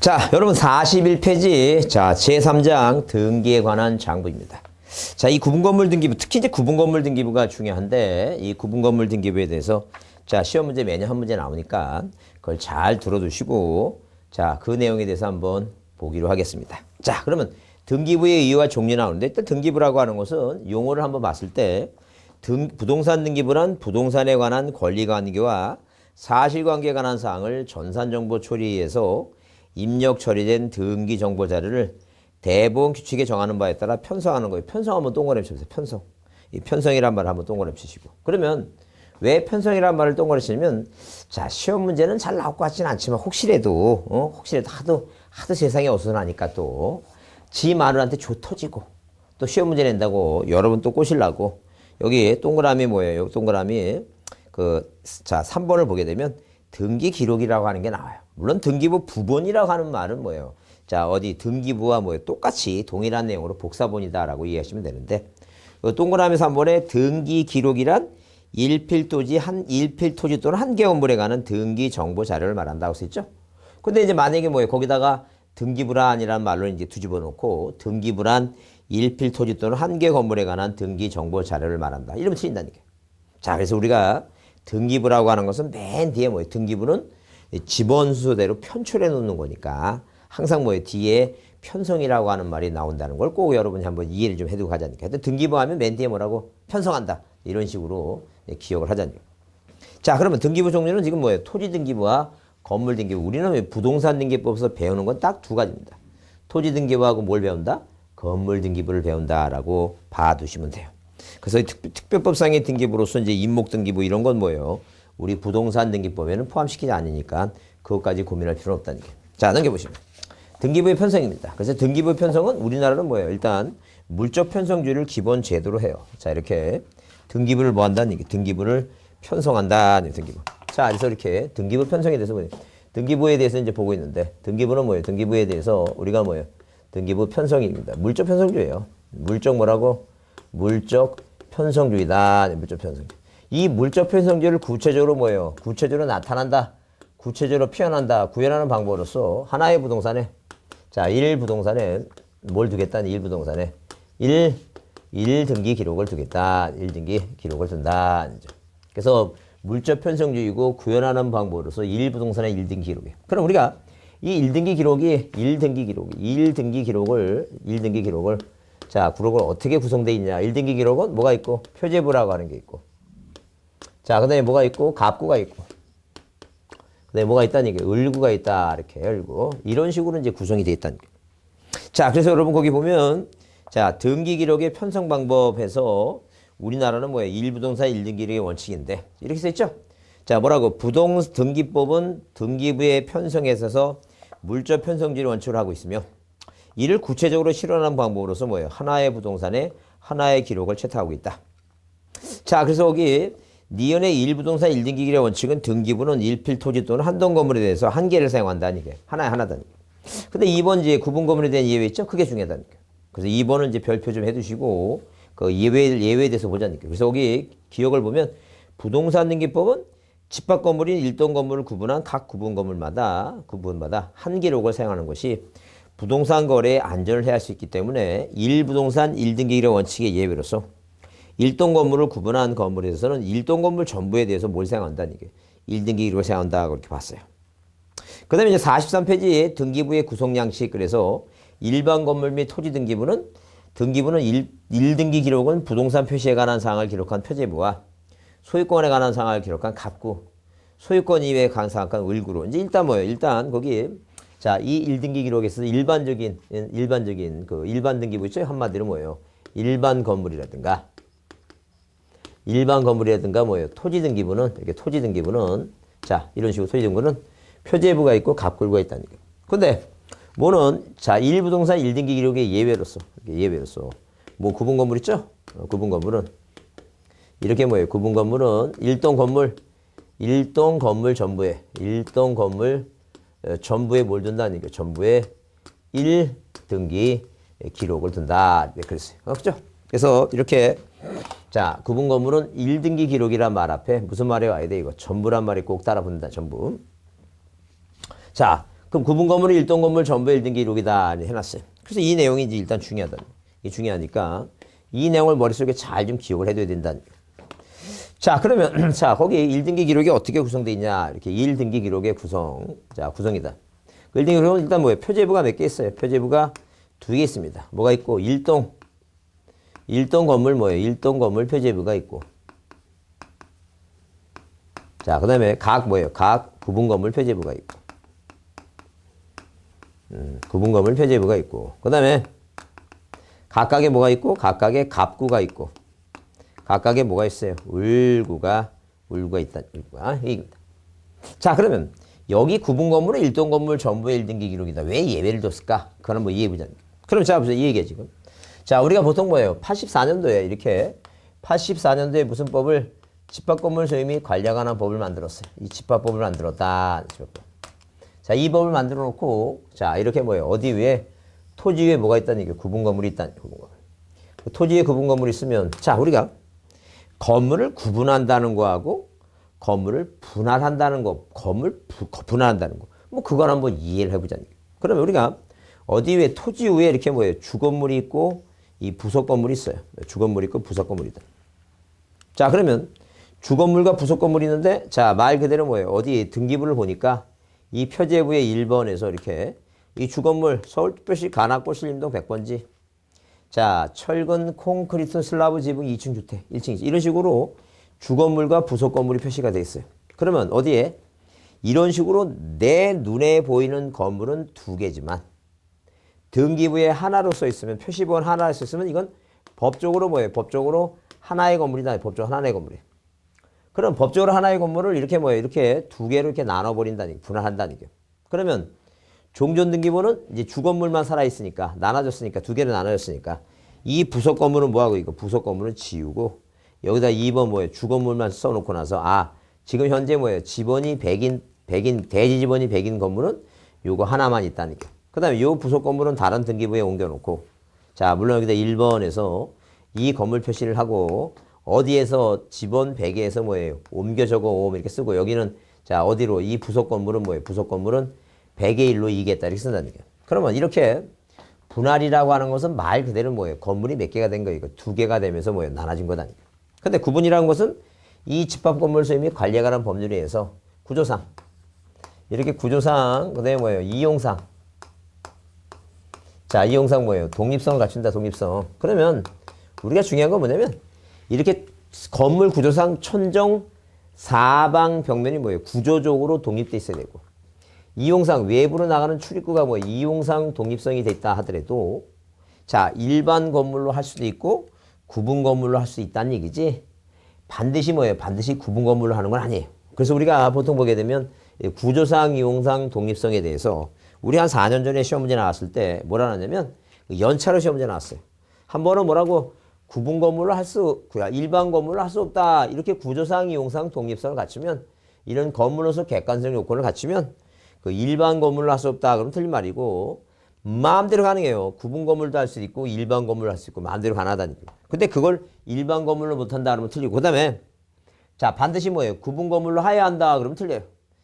자, 여러분 41페이지. 자, 제3장 등기에 관한 장부입니다. 자, 이 구분건물 등기부, 특히 이제 구분건물 등기부가 중요한데, 이 구분건물 등기부에 대해서 자, 시험 문제 매년 한 문제 나오니까 그걸 잘 들어두시고, 자, 그 내용에 대해서 한번 보기로 하겠습니다. 자, 그러면 등기부의 이유와 종류 나오는데, 일단 등기부라고 하는 것은 용어를 한번 봤을 때, 부동산 등기부란 부동산에 관한 권리관계와 사실관계에 관한 사항을 전산정보 처리에서 입력 처리된 등기 정보 자료를 대부분 규칙에 정하는 바에 따라 편성하는 거예요. 편성하면 동그라미 쳐주세요. 편성. 이 편성이란 말을 한번 동그라미 치시고. 그러면 왜 편성이란 말을 동그라미 치냐면, 자, 시험 문제는 잘 나올 것 같지는 않지만 혹시라도 하도 세상에 어수선하니까 또 지 마누라한테 조 터지고 또 시험 문제 낸다고 여러분 또 꼬시려고 여기 동그라미 뭐예요? 여기 동그라미 자, 3번을 보게 되면 등기 기록이라고 하는 게 나와요. 물론 등기부 부본이라고 하는 말은 뭐예요? 자, 어디 등기부와 뭐예요? 똑같이 동일한 내용으로 복사본이다라고 이해하시면 되는데, 동그라미 3번에 등기 기록이란 일필토지 또는 한 개 건물에 관한 등기 정보 자료를 말한다고 써있죠? 근데 이제 만약에 뭐예요? 거기다가 등기부란이라는 말로 이제 뒤집어 놓고 등기부란 일필토지 또는 한 개 건물에 관한 등기 정보 자료를 말한다. 이러면 틀린다니까요. 자, 그래서 우리가 등기부라고 하는 것은 맨 뒤에 뭐예요? 등기부는 지번 순서대로 편출해 놓는 거니까 항상 뭐예요? 뒤에 편성이라고 하는 말이 나온다는 걸 꼭 여러분이 한번 이해를 좀 해두고 하자니까. 하여튼 등기부 하면 맨 뒤에 뭐라고? 편성한다. 이런 식으로 기억을 하자니까. 자, 그러면 등기부 종류는 지금 뭐예요? 토지 등기부와 건물 등기부. 우리는 부동산 등기법에서 배우는 건 딱 두 가지입니다. 토지 등기부하고 뭘 배운다? 건물 등기부를 배운다라고 봐두시면 돼요. 그래서 특별법상의 등기부로서 이제 임목 등기부 이런 건 뭐예요? 우리 부동산 등기법에는 포함시키지 않으니까 그것까지 고민할 필요는 없다는 게. 자, 넘겨보시면. 등기부의 편성입니다. 그래서 등기부의 편성은 우리나라는 뭐예요? 일단 물적 편성주의를 기본 제도로 해요. 자, 이렇게 등기부를 뭐 한다는 얘기. 등기부를 편성한다는 등기부. 자, 그래서 이렇게 등기부 편성에 대해서 뭐예요? 등기부에 대해서 이제 보고 있는데, 등기부는 뭐예요? 등기부에 대해서 우리가 뭐예요? 등기부 편성입니다. 물적 편성주의예요. 물적 뭐라고? 물적 편성주의다. 물적 편성주의. 이 물적 편성주의를 구체적으로 뭐예요? 구체적으로 나타난다. 구체적으로 표현한다. 구현하는 방법으로서 하나의 부동산에, 자, 1부동산에 뭘 두겠다는 1부동산에 1등기 기록을 두겠다. 1등기 기록을 둔다. 그래서 물적 편성주의고 구현하는 방법으로서 1부동산의 1등기 기록이에요. 그럼 우리가 이 1등기 기록을 자, 기록을 어떻게 구성되어 있냐. 1등기 기록은 뭐가 있고? 표제부라고 하는 게 있고. 자, 그 다음에 뭐가 있고? 갑구가 있고. 그 다음에 뭐가 있다는 얘기예요? 을구가 있다. 이렇게 을구. 이런 식으로 이제 구성이 되어 있다는 거예요. 자, 그래서 여러분 거기 보면, 자, 등기 기록의 편성 방법에서 우리나라는 뭐예요? 1부동산 1등기 기록의 원칙인데. 이렇게 써있죠? 자, 뭐라고? 등기법은 등기부의 편성에 있어서 물적 편성주의를 원칙으로 하고 있으며, 이를 구체적으로 실현하는 방법으로서 뭐예요? 하나의 부동산에 하나의 기록을 채택하고 있다. 자, 그래서 여기 니은의 1부동산 1등기 기록의 원칙은 등기부는 일필토지 또는 한동 건물에 대해서 한 개를 사용한다는 게 하나다는 게. 근데 2번 이제 구분 건물에 대한 예외 있죠? 그게 중요하다는 게. 그래서 2번은 이제 별표 좀 해두시고 그 예외에 대해서 보자니까. 그래서 여기 기억을 보면 부동산 등기법은 집합 건물인 일동 건물을 구분한 각 구분 건물마다 한 기록을 사용하는 것이 부동산 거래에 안전을 해야 할 수 있기 때문에 1부동산 1등기 기록 원칙의 예외로서 일동 건물을 구분한 건물에 대해서는 일동 건물 전부에 대해서 뭘 사용한다는 게 1등기 기록을 사용한다 그렇게 봤어요. 그 다음에 이제 43페이지에 등기부의 구성 양식. 그래서 일반 건물 및 토지 등기부는 1등기 기록은 부동산 표시에 관한 사항을 기록한 표제부와 소유권에 관한 사항을 기록한 갑구, 소유권 이외에 관한 사항을 을구로. 이제 일단 뭐예요? 일단 거기 자, 이 1등기 기록에서 일반적인 그 일반 등기부 있죠? 한마디로 뭐예요? 일반 건물이라든가 뭐예요? 토지 등기부는 자, 이런 식으로 토지 등기부는 표제부가 있고 갑구가 있다는 거예요. 근데 뭐는 자, 1부동산 1등기 기록의 예외로서 뭐 구분 건물 있죠? 구분 건물은 이렇게 뭐예요? 구분 건물은 일동 건물 전부에 뭘 둔다는 얘기예요? 전부에 1등기 기록을 둔다. 네, 그랬어요. 그렇죠? 그래서 이렇게 자, 구분 건물은 1등기 기록이란 말 앞에 무슨 말이 와야 돼? 이거 전부란 말이 꼭 따라 붙는다. 전부. 자, 그럼 구분 건물은 일동 건물 전부 1등기 기록이다 해놨어요. 그래서 이 내용이 이제 일단 중요하다. 이게 중요하니까 이 내용을 머릿속에 잘 좀 기억을 해둬야 된다. 자, 그러면 자, 거기 1등기 기록이 어떻게 구성되어 있냐? 이렇게 1등기 기록의 구성. 자, 구성이다. 그 1등기 기록은 일단 뭐예요? 표제부가 몇 개 있어요? 표제부가 2개 있습니다. 뭐가 있고? 일동 건물 뭐예요? 일동 건물 표제부가 있고. 자, 그다음에 각 뭐예요? 각 구분 건물 표제부가 있고. 구분 건물 표제부가 있고. 그다음에 각각에 뭐가 있고? 각각에 갑구가 있고. 각각에 뭐가 있어요? 울구가 있다. 울구가 이겁니다. 자, 그러면 여기 구분 건물은 일동 건물 전부의 1등기 기록이다. 왜 예외를 뒀을까? 그거는 뭐 이해해보자. 그럼 자, 보세요. 이 얘기야 지금. 자, 우리가 보통 뭐예요? 84년도에 이렇게 84년도에 무슨 법을 집합건물 소유 및 관리에 관한 법을 만들었어요. 이 집합법을 만들었다. 자, 이 법을 만들어 놓고 자, 이렇게 뭐예요? 어디 위에 토지 위에 뭐가 있다는 얘기예요? 구분 건물이 있다는 구분 건물. 토지 위에 구분 건물이 있으면 자, 우리가 건물을 구분한다는 거하고 건물을 분할한다는 거, 분할한다는 거. 뭐 그걸 한번 이해를 해보자. 그러면 우리가 어디 위에 토지 위에 이렇게 뭐예요? 주건물이 있고 이 부속 건물이 있어요. 주건물이 있고 부속 건물이다. 자, 그러면 주건물과 부속 건물이 있는데 자, 말 그대로 뭐예요? 어디 등기부를 보니까 이 표제부의 1번에서 이렇게 이 주건물 서울특별시 관악구 신림동 100번지 자, 철근 콘크리트 슬라브 지붕 2층 주택 1층이지. 이런 식으로 주건물과 부속 건물이 표시가 되어 있어요. 그러면 어디에 이런 식으로 내 눈에 보이는 건물은 2개지만 등기부에 하나로 써 있으면 표시번 하나로 써 있으면 이건 법적으로 뭐예요? 법적으로 하나의 건물이다. 법적으로 하나의 건물이에요. 그럼 법적으로 하나의 건물을 이렇게 뭐예요? 이렇게 2개로 이렇게 나눠버린다는, 분할한다는 게. 그러면 종전 등기부는 이제 주건물만 살아있으니까, 나눠졌으니까, 2개로 나눠졌으니까, 이 부속 건물은 뭐하고 이거? 부속 건물은 지우고, 여기다 2번 뭐예요? 주건물만 써놓고 나서, 아, 지금 현재 뭐예요? 지번이 100인, 대지 지번이 100인 건물은 요거 하나만 있다는 게. 그 다음에 요 부속 건물은 다른 등기부에 옮겨놓고, 자, 물론 여기다 1번에서 이 건물 표시를 하고, 어디에서 지번 100에서 뭐예요? 옮겨 적어 옴 이렇게 쓰고 여기는 자 어디로 이 부속 건물은 뭐예요? 부속 건물은 100의 1로 이기겠다 이렇게 쓴다는 거예요. 그러면 이렇게 분할이라고 하는 것은 말 그대로 뭐예요? 건물이 몇 개가 된 거예요? 2개가 되면서 뭐예요? 나눠진 거다. 근데 구분이라는 것은 이 집합 건물 소유 및 관리에 관한 법률에 의해서 구조상 이렇게 구조상 그다음에 뭐예요? 이용상 자 이용상 뭐예요? 독립성을 갖춘다. 독립성. 그러면 우리가 중요한 건 뭐냐면 이렇게 건물 구조상 천정 사방 벽면이 뭐예요? 구조적으로 독립돼 있어야 되고 이용상 외부로 나가는 출입구가 뭐예요? 이용상 독립성이 돼 있다 하더라도 자 일반 건물로 할 수도 있고 구분 건물로 할 수 있다는 얘기지 반드시 뭐예요? 반드시 구분 건물로 하는 건 아니에요. 그래서 우리가 보통 보게 되면 구조상 이용상 독립성에 대해서 우리 한 4년 전에 시험 문제 나왔을 때 뭐라 하냐면 연차로 시험 문제 나왔어요. 한 번은 뭐라고 구분 건물로 할 수, 일반 건물로 할 수 없다. 이렇게 구조상, 이용상, 독립성을 갖추면 이런 건물로서 객관성 요건을 갖추면 그 일반 건물로 할 수 없다. 그럼 틀린 말이고 마음대로 가능해요. 구분 건물도 할 수 있고 일반 건물로 할 수 있고 마음대로 가능하다니까. 근데 그걸 일반 건물로 못한다 그러면 틀리고 그 다음에 자 반드시 뭐예요? 구분 건물로 해야 한다 그러면 틀려요.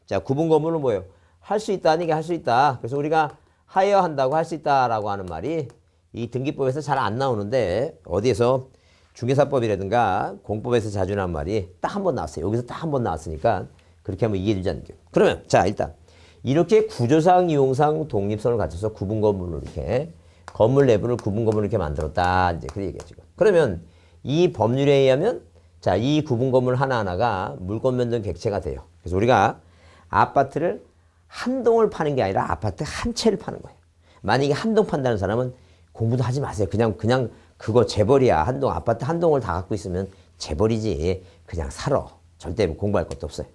자 구분 건물로 뭐예요? 할 수 있다는 게 할 수 있다. 그래서 우리가 하여야 한다고 할 수 있다라고 하는 말이 이 등기법에서 잘 안 나오는데 어디에서 중개사법이라든가 공법에서 자주 나온 말이 딱 한 번 나왔어요. 여기서 딱 한 번 나왔으니까 그렇게 한번 이해해 주지 않을게요. 그러면 자 일단 이렇게 구조상 이용상 독립성을 갖춰서 구분 건물로 이렇게 건물 내부를 구분 건물로 이렇게 만들었다. 이제 그 얘기예요 지금. 그러면 이 법률에 의하면 자 이 구분 건물 하나하나가 물권 면적 객체가 돼요. 그래서 우리가 아파트를 한 동을 파는 게 아니라 아파트 한 채를 파는 거예요. 만약에 한 동 판다는 사람은 공부도 하지 마세요. 그냥 그거 재벌이야. 한 동, 아파트 한 동을 다 갖고 있으면 재벌이지. 그냥 살아. 절대 공부할 것도 없어요.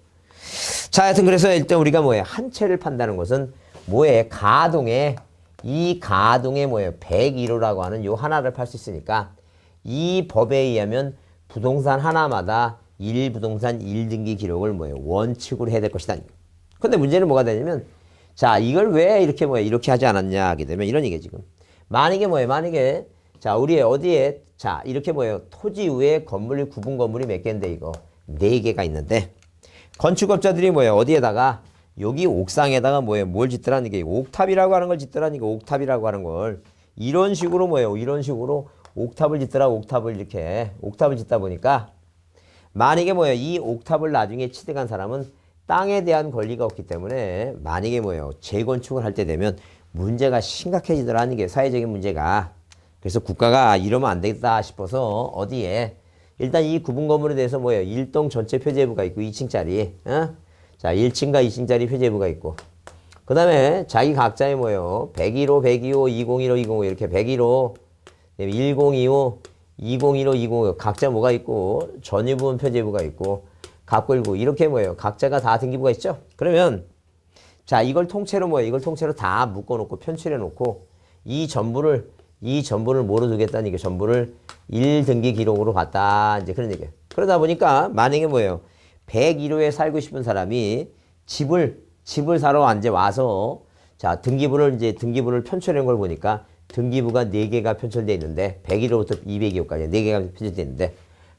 자, 하여튼 그래서 일단 우리가 뭐예요? 한 채를 판다는 것은 뭐예요? 이 가동에 뭐예요? 101호라고 하는 요 하나를 팔 수 있으니까 이 법에 의하면 부동산 하나마다 1부동산 1등기 기록을 뭐예요? 원칙으로 해야 될 것이다. 근데 문제는 뭐가 되냐면 자, 이걸 왜 이렇게 뭐예요? 이렇게 하지 않았냐 하게 되면 이런 얘기 지금. 만약에 뭐예요? 만약에 자 우리 어디에 자 이렇게 뭐예요? 토지 위에 건물이 구분 건물이 몇 개인데 이거 4개가 있는데 건축업자들이 뭐예요? 어디에다가 여기 옥상에다가 뭐예요? 뭘 짓더라는 게 옥탑이라고 하는 걸 짓더라는 게 옥탑이라고 하는 걸 이런 식으로 뭐예요? 이런 식으로 옥탑을 짓더라. 옥탑을 이렇게 옥탑을 짓다 보니까 만약에 뭐예요? 이 옥탑을 나중에 취득한 사람은 땅에 대한 권리가 없기 때문에 만약에 뭐예요? 재건축을 할 때 되면 문제가 심각해지더라는 게 사회적인 문제가. 그래서 국가가 이러면 안 되겠다 싶어서 어디에 일단 이 구분 건물에 대해서 뭐예요? 일동 전체 표제부가 있고 2층짜리. 자, 1층과 2층짜리 표제부가 있고. 그 다음에 자기 각자의 뭐예요? 101호, 102호, 2015, 205 이렇게 101호, 1025, 2015, 205 각자 뭐가 있고 전유부분 표제부가 있고 갑골구 이렇게 뭐예요? 각자가 다 등기부가 있죠? 그러면 자, 이걸 통째로 뭐예요? 이걸 통째로 다 묶어놓고 편출해 놓고 이 전부를 뭐로 두겠다는 얘기예요. 전부를 1등기 기록으로 봤다. 이제 그런 얘기예요. 그러다 보니까 만약에 뭐예요? 101호에 살고 싶은 사람이 집을 사러 이제 와서 자, 등기부를 편출한 걸 보니까 등기부가 4개가 편철되어 있는데 101호부터 202호까지 4개가 편철되어 있는데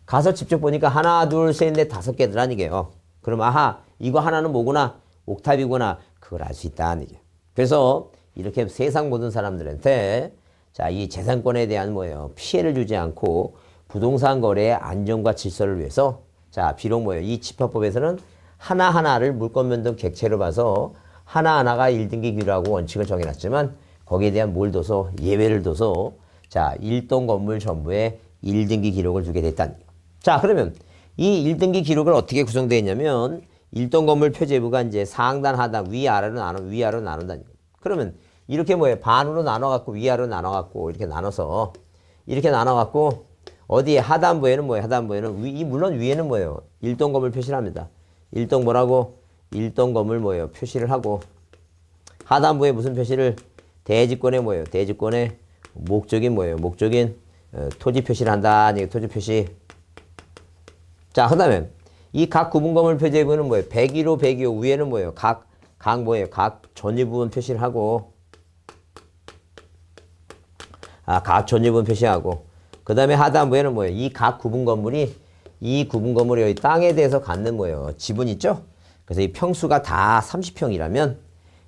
가서 직접 보니까 하나, 둘, 셋, 넷, 5개더라는 얘기예요. 그럼 아하, 이거 하나는 뭐구나? 옥탑이구나. 그걸 알 수 있다는 얘기예요. 그래서 이렇게 세상 모든 사람들한테 자, 이 재산권에 대한 뭐예요? 피해를 주지 않고 부동산 거래의 안정과 질서를 위해서 자, 비록 뭐예요? 이 집합법에서는 하나하나를 물권면 등 객체로 봐서 하나하나가 1등기 기록하고 원칙을 정해놨지만 거기에 대한 뭘 둬서 예외를 둬서 자, 일동 건물 전부에 1등기 기록을 두게 됐다는 거예요. 자, 그러면 이 1등기 기록을 어떻게 구성되어 있냐면 일동 건물 표제부가 이제 상단, 하단, 위아래로 나눈다는 거예요. 그러면 이렇게 뭐예요? 반으로 나눠갖고 위아래로 나눠갖고 이렇게 나눠서 이렇게 나눠갖고 어디에 하단부에는 뭐예요? 하단부에는 물론 위에는 뭐예요? 일동 건물 표시를 합니다. 일동 뭐라고? 일동 건물 뭐예요? 표시를 하고 하단부에 무슨 표시를? 대지권에 뭐예요? 대지권에 목적인 뭐예요? 목적인 토지 표시를 한다. 토지 표시. 자, 그 다음에 이 각 구분 건물 표제부는 뭐예요? 101호, 102호 위에는 뭐예요? 각 뭐예요? 각 전유 부분 표시를 하고 각 전유 부분 표시하고 그 다음에 하단부에는 뭐예요? 이 각 구분 건물이 여기 땅에 대해서 갖는 뭐예요? 지분 있죠? 그래서 이 평수가 다 30평이라면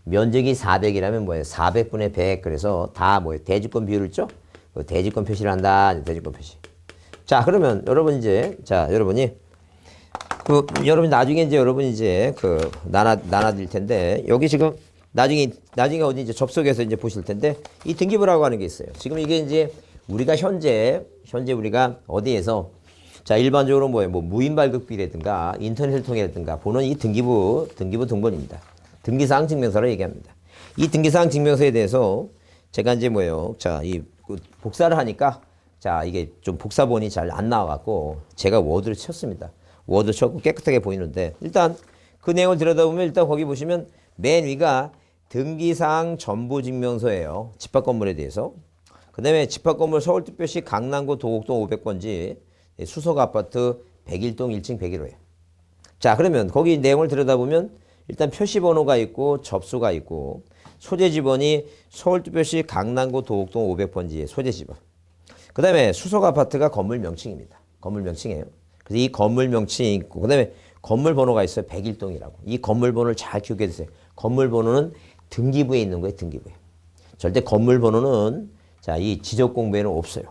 면적이 400이라면 뭐예요? 400분의 100. 그래서 다 뭐예요? 대지권 비율을 죠? 그 대지권 표시를 한다. 대지권 표시. 자, 그러면 여러분이 나중에 이제 여러분이 이제 나눠드릴 텐데 여기 지금 나중에 어디 이제 접속해서 이제 보실 텐데 이 등기부라고 하는 게 있어요. 지금 이게 이제 우리가 현재 우리가 어디에서 자, 일반적으로 뭐예요? 뭐 무인 발급비라든가 인터넷을 통해라든가 보는 이 등기부 등본입니다. 등기사항 증명서를 얘기합니다. 이 등기사항 증명서에 대해서 제가 이제 뭐예요? 자, 복사를 하니까 자, 이게 좀 복사본이 잘 안 나와갖고 제가 워드를 쳤습니다. 워드 쳤고 깨끗하게 보이는데 일단 그 내용을 들여다보면 일단 거기 보시면 맨 위가 등기사항 전부증명서예요. 집합건물에 대해서. 그 다음에 집합건물 서울특별시 강남구 도곡동 500번지 수석아파트 101동 1층 101호예요. 자, 그러면 거기 내용을 들여다보면 일단 표시번호가 있고 접수가 있고 소재지번이 서울특별시 강남구 도곡동 500번지의 소재지번. 그 다음에 수석아파트가 건물 명칭입니다. 건물 명칭이에요. 그래서 이 건물 명칭이 있고 그 다음에 건물 번호가 있어요. 101동이라고. 이 건물 번호를 잘 기억해 주세요. 건물 번호는 등기부에 있는 거예요. 등기부에. 절대 건물 번호는 자, 이 지적공부에는 없어요.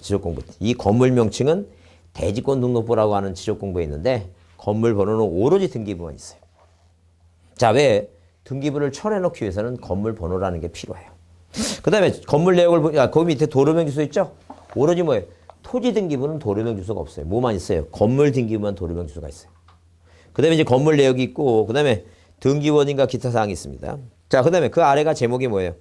지적공부. 이 건물 명칭은 대지권 등록부라고 하는 지적공부에 있는데 건물 번호는 오로지 등기부만 있어요. 자, 왜? 등기부를 쳐내놓기 위해서는 건물 번호라는 게 필요해요. 그 다음에 건물 내역을 거기 밑에 도로명 주소 있죠? 오로지 뭐예요? 토지 등기부는 도로명 주소가 없어요. 뭐만 있어요? 건물 등기부만 도로명 주소가 있어요. 그 다음에 이제 건물 내역이 있고 그 다음에 등기원인과 기타 사항이 있습니다. 자, 그 다음에 그 아래가 제목이 뭐예요?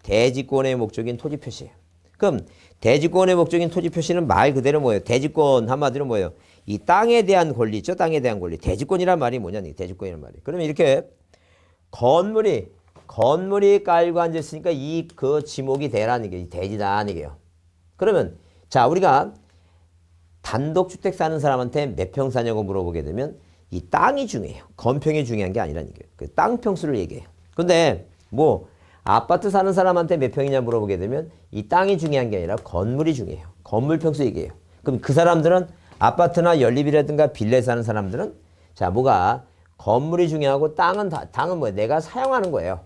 대지권의 목적인 토지 표시예요. 그럼 대지권의 목적인 토지 표시는 말 그대로 뭐예요? 대지권 한마디로 뭐예요? 이 땅에 대한 권리 있죠? 땅에 대한 권리. 대지권이란 말이 뭐냐니? 대지권이란 말이. 그러면 이렇게 건물이 깔고 앉아있으니까 그 지목이 대라는 게 대지다는 게요. 그러면 자, 우리가 단독주택 사는 사람한테 몇 평 사냐고 물어보게 되면 이 땅이 중요해요. 건평이 중요한 게 아니라는 거예요. 그 땅 평수를 얘기해요. 근데 뭐 아파트 사는 사람한테 몇 평이냐 물어보게 되면 이 땅이 중요한 게 아니라 건물이 중요해요. 건물 평수 얘기해요. 그럼 그 사람들은 아파트나 연립이라든가 빌라에 사는 사람들은 자, 뭐가 건물이 중요하고 땅은 뭐예요? 내가 사용하는 거예요.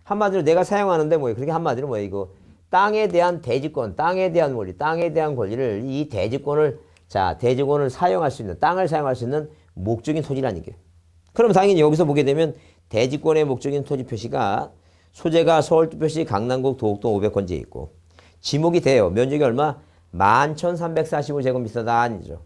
한마디로 내가 사용하는데 뭐예요? 그렇게 한마디로 뭐예요? 이거 땅에 대한 대지권, 땅에 대한 권리, 땅에 대한 권리를 이 대지권을 사용할 수 있는, 땅을 사용할 수 있는 목적인 토지라는 얘기예요. 그럼 당연히 여기서 보게 되면 대지권의 목적인 토지 표시가 소재가 서울특별시 강남구 도곡동 500번지에 있고 지목이 돼요. 면적이 얼마? 11,345제곱미터다 아니죠.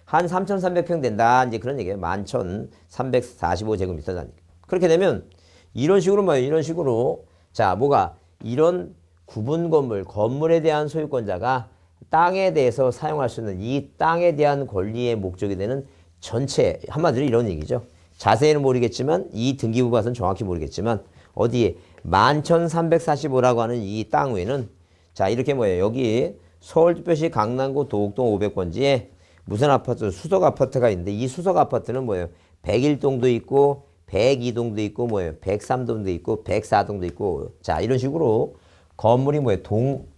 한 3,300평 된다. 이제 그런 얘기예요. 11,345제곱미터다. 그렇게 되면 이런 식으로 뭐예요? 이런 식으로 자 뭐가 이런 구분 건물에 대한 소유권자가 땅에 대해서 사용할 수 있는 이 땅에 대한 권리의 목적이 되는 전체 한마디로 이런 얘기죠. 자세히는 모르겠지만 이 등기부 봐서는 정확히 모르겠지만 어디에 11,345라고 하는 이 땅 위에는 자 이렇게 뭐예요? 여기 서울특별시 강남구 도곡동 500번지에 무슨 아파트? 수석 아파트가 있는데 이 수석 아파트는 뭐예요? 101동도 있고 102동도 있고 뭐예요? 103동도 있고 104동도 있고 자 이런 식으로 건물이 뭐예요?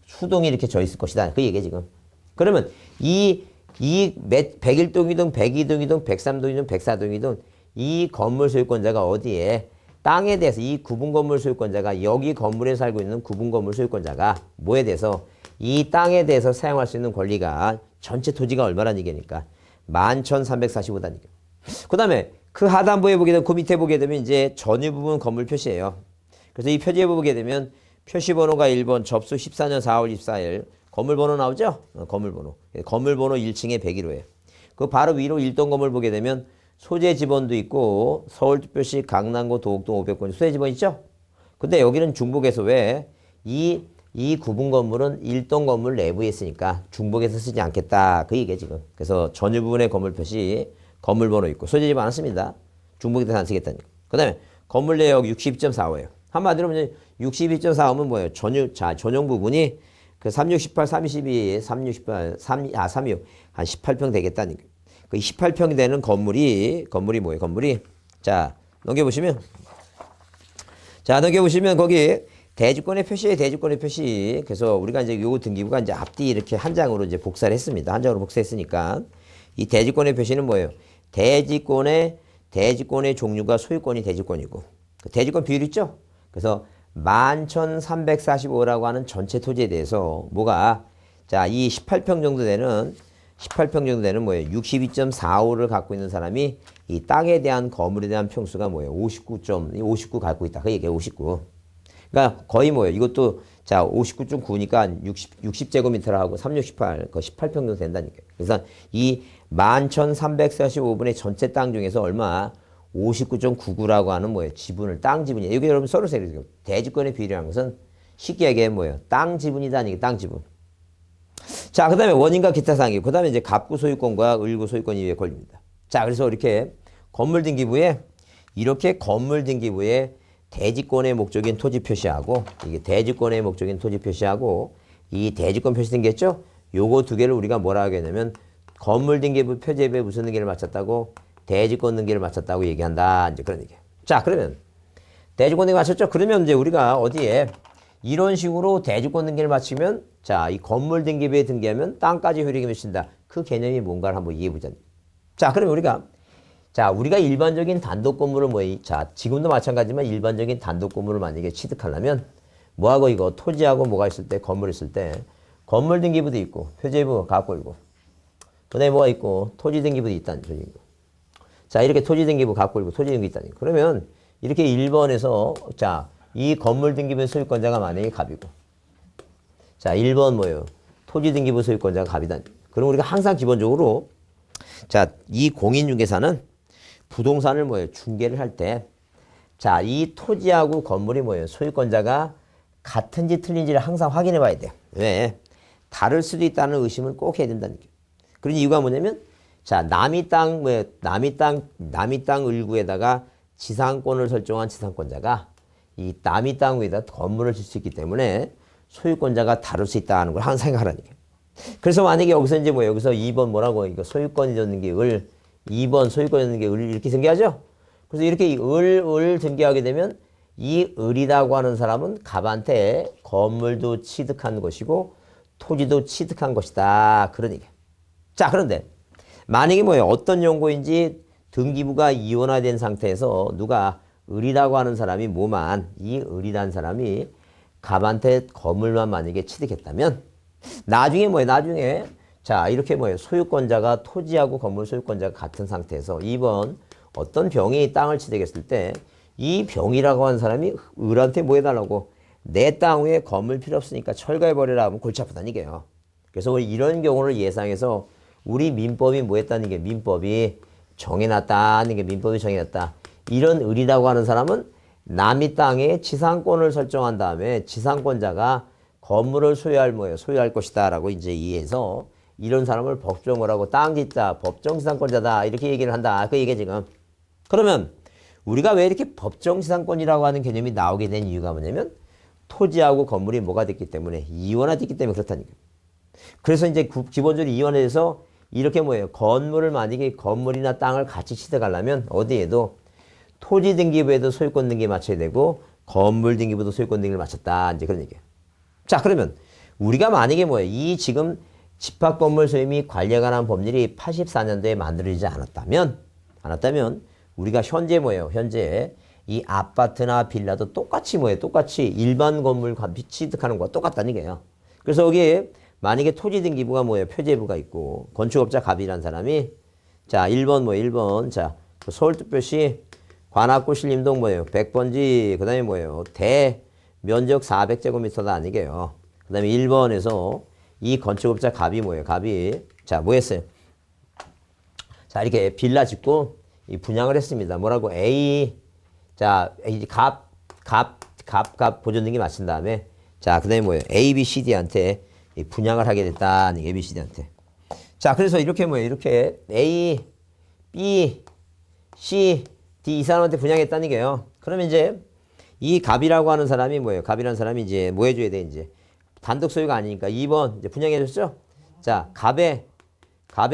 수동이 이렇게 져 있을 것이다. 그 얘기예요 지금. 그러면 이 101동이든 102동이든 103동이든 104동이든 이 건물 소유권자가 어디에 땅에 대해서 이 구분 건물 소유권자가 여기 건물에 살고 있는 구분 건물 소유권자가 뭐에 대해서 이 땅에 대해서 사용할 수 있는 권리가 전체 토지가 얼마라는 얘기니까 11,345다니까. 그 다음에 그 하단부에 보게 되면 그 밑에 보게 되면 이제 전유 부분 건물 표시예요. 그래서 이 표지에 보게 되면 표시번호가 1번 접수 14년 4월 24일 건물번호 나오죠? 건물번호 1층에 101호예요. 그 바로 위로 1동 건물 보게 되면 소재 지번도 있고 서울특별시 강남구 도곡동 500번 소재 지번 있죠? 근데 여기는 중복해서 왜 이 구분 건물은 1동 건물 내부에 있으니까 중복해서 쓰지 않겠다. 그 얘기예요 지금. 그래서 전유 부분의 건물 표시 건물번호 있고 소재 지번 안 씁니다. 중복해서 안 쓰겠다니까. 그 다음에 건물 내역 62.45예요. 한마디로 62.45면 뭐예요? 전용 부분이 그 368, 322, 368, 36, 한 18평 되겠다니까. 그 18평이 되는 건물이 뭐예요? 자, 넘겨보시면 거기 대지권의 표시. 그래서 우리가 이제 요 등기부가 이제 앞뒤 이렇게 한 장으로 이제 복사를 했습니다. 한 장으로 복사했으니까 이 대지권의 표시는 뭐예요? 대지권의 종류가 소유권이 대지권이고 그 대지권 비율 있죠? 그래서 11,345라고 하는 전체 토지에 대해서 뭐가 자, 이 18평 정도 되는 뭐예요? 62.45를 갖고 있는 사람이 이 땅에 대한 건물에 대한 평수가 뭐예요? 59 갖고 있다. 그 얘기예요. 59. 그러니까 거의 뭐예요? 이것도 자, 59.9니까 60제곱미터를 하고 368, 그 18평 정도 된다니까요. 그래서 이 11,345분의 전체 땅 중에서 얼마? 59.99라고 하는 뭐예요? 지분을, 땅 지분이에요. 여기 여러분 써주세요. 대지권의 비율이라는 것은 쉽게 얘기하면 뭐예요? 땅 지분이다니까, 땅 지분. 자, 그 다음에 원인과 기타 사항이고, 그 다음에 이제 갑구 소유권과 을구 소유권 이외의 권리입니다. 자, 그래서 이렇게 건물 등기부에 대지권의 목적인 토지 표시하고, 이게 대지권의 목적인 토지 표시하고, 이 대지권 표시 등기했죠? 요거 두 개를 우리가 뭐라 하겠냐면, 건물 등기부 표제부에 무슨 등기를 마쳤다고? 대지권 등기를 마쳤다고 얘기한다. 이제 그런 얘기예요. 자, 그러면 대지권 등기 마쳤죠? 그러면 이제 우리가 어디에 이런 식으로 대지권 등기를 마치면 자, 이 건물 등기부에 등기하면 땅까지 효력이 미친다. 그 개념이 뭔가를 한번 이해해 보자. 자, 그러면 우리가 일반적인 단독 건물을 자, 지금도 마찬가지지만 일반적인 단독 건물을 만약에 취득하려면 뭐하고 이거 토지하고 뭐가 있을 때 건물 있을 때 건물 등기부도 있고 표제부 갖고 있고 그다음에 뭐가 있고 토지 등기부도 있다는 소리고. 자, 이렇게 토지 등기부 갖고 있고 토지 등기부 있다니. 그러면 이렇게 1번에서 자, 이 건물 등기부 소유권자가 만약에 갑이고 자, 1번 뭐예요? 토지 등기부 소유권자가 갑이다. 그럼 우리가 항상 기본적으로 자, 이 공인중개사는 부동산을 뭐예요? 중개를 할 때 자, 이 토지하고 건물이 뭐예요? 소유권자가 같은지 틀린지를 항상 확인해 봐야 돼요. 왜? 다를 수도 있다는 의심을 꼭 해야 된다는 거예요. 그런 이유가 뭐냐면 자, 남이 땅 을구에다가 지상권을 설정한 지상권자가 이 남이 땅 위에다 건물을 질 수 있기 때문에 소유권자가 다를 수 있다는 걸 항상 생각하라는 거예요. 그래서 만약에 여기서 이제 여기서 2번 뭐라고 이거 소유권이 졌는 게 을, 2번 소유권이 졌는 게 을 이렇게 등기하죠? 그래서 이렇게 을 등기하게 되면 이 을이라고 하는 사람은 갑한테 건물도 취득한 것이고 토지도 취득한 것이다. 그런 얘기예요. 자, 그런데 만약에 어떤 용고인지 등기부가 이원화된 상태에서 누가 을이라고 하는 사람이 뭐만 이 을이라는 사람이 갑한테 건물만 만약에 취득했다면 나중에 뭐예요? 나중에 자 이렇게 뭐예요? 소유권자가 토지하고 건물 소유권자가 같은 상태에서 이번 어떤 병이 땅을 취득했을 때 이 병이라고 하는 사람이 을한테 뭐 해달라고 내 땅 위에 건물 필요 없으니까 철거해버리라 하면 골치 아프다는 얘기예요. 그래서 우리 이런 경우를 예상해서 우리 민법이 뭐 했다는 게 민법이 정해놨다는 게 민법이 정해놨다. 이런 을이라고 하는 사람은 남의 땅에 지상권을 설정한 다음에 지상권자가 건물을 소유할 뭐예요? 소유할 것이다 라고 이제 이해해서 이런 사람을 법정을 하고 땅짓자 법정지상권자다 이렇게 얘기를 한다. 그 얘기 지금. 그러면 우리가 왜 이렇게 법정지상권이라고 하는 개념이 나오게 된 이유가 뭐냐면 토지하고 건물이 뭐가 됐기 때문에 이원화됐기 때문에 그렇다는 거예요. 그래서 이제 기본적으로 이원화돼서 이렇게 뭐예요? 건물을 만약에 건물이나 땅을 같이 취득하려면 어디에도 토지 등기부에도 소유권 등기 맞춰야 되고 건물 등기부도 소유권 등기를 맞췄다. 이제 그런 얘기예요. 자, 그러면 우리가 만약에 뭐예요? 이 지금 집합건물 소유 및 관리에 관한 법률이 84년도에 만들어지지 않았다면 우리가 현재 뭐예요? 현재 이 아파트나 빌라도 똑같이 뭐예요? 똑같이 일반 건물 취득하는 거와 똑같다는 얘기예요. 그래서 여기에 만약에 토지 등기부가 뭐예요? 표제부가 있고 건축업자 갑이라는 사람이 자 1번 뭐 1번 자 서울특별시 관악구 신림동 뭐예요? 100번지 그 다음에 뭐예요? 대 면적 400제곱미터다 아니게요. 그 다음에 1번에서 이 건축업자 갑이 뭐예요? 갑이 자 뭐 했어요? 자 이렇게 빌라 짓고 이 분양을 했습니다. 뭐라고? A 자 갑 보존 등기 마친 다음에 자 그 다음에 뭐예요? A, B, C, D한테 분양을 하게 됐다. A, B, C, D한테. 자 그래서 이렇게 뭐예요? 이렇게 A, B, C, D 이 사람한테 분양했다는 게요. 그러면 이제 이 갑이라고 하는 사람이 뭐예요? 갑이라는 사람이 이제 뭐 해줘야 돼? 이제 단독 소유가 아니니까 2번 이제 분양해줬죠? 자 갑의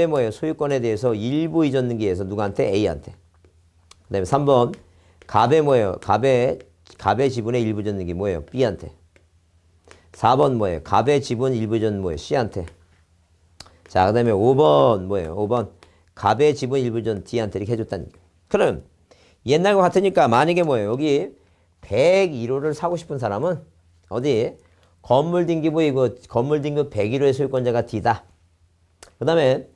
뭐예요? 소유권에 대해서 일부 이전 등기해서 누구한테? A한테. 그 다음에 3번 갑의 뭐예요? 갑의 지분의 일부 이전 등기 뭐예요? B한테. 4번 뭐예요? 갑의 지분 일부 이전 뭐예요? C한테. 자 그 다음에 5번 뭐예요? 5번 갑의 지분 일부 이전 D한테 이렇게 해줬다는 거예요. 그럼 옛날과 같으니까 만약에 뭐예요? 여기 101호를 사고 싶은 사람은 어디? 건물 등기부 이거 건물 등기부 101호의 소유권자가 D다. 그 다음에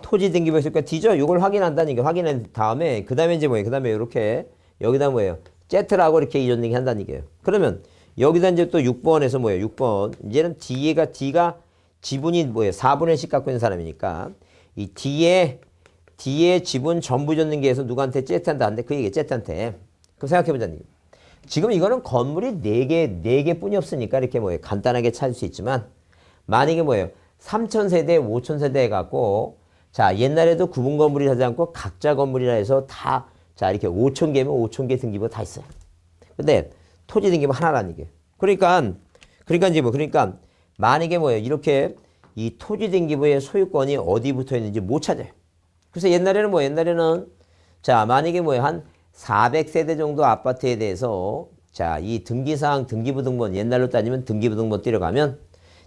토지 등기부의 소유권 D죠? 이걸 확인한다는 게 확인한 다음에 그 다음에 이제 뭐예요? 그 다음에 이렇게 여기다 뭐예요? Z라고 이렇게 이전 등기 한다는 얘기예요. 그러면 여기다 이제 또 6번에서 뭐예요? 6번 이제는 D가 지분이 뭐예요? 4분의 10 갖고 있는 사람이니까 이 D의 지분 전부 이전 등기해서 누구한테 Z한테 한대? 그 얘기 Z한테. 그럼 생각해보자는 얘기예요. 지금 이거는 건물이 4개 뿐이 없으니까 이렇게 뭐예요? 간단하게 찾을 수 있지만 만약에 뭐예요? 3,000세대, 5,000세대 해갖고 자 옛날에도 구분 건물이 하지 않고 각자 건물이라 해서 다 자 이렇게 5,000개면 5,000개 등기부 다 있어요. 근데 토지 등기부 하나라는 얘기예요. 그러니까 이제 뭐 그러니까 만약에 뭐예요? 이렇게 이 토지 등기부의 소유권이 어디 붙어 있는지 못 찾아요. 그래서 옛날에는 자 만약에 뭐예요? 한 400세대 정도 아파트에 대해서 자 이 등기사항 등기부 등본 옛날로 따지면 등기부 등본 뛰어가면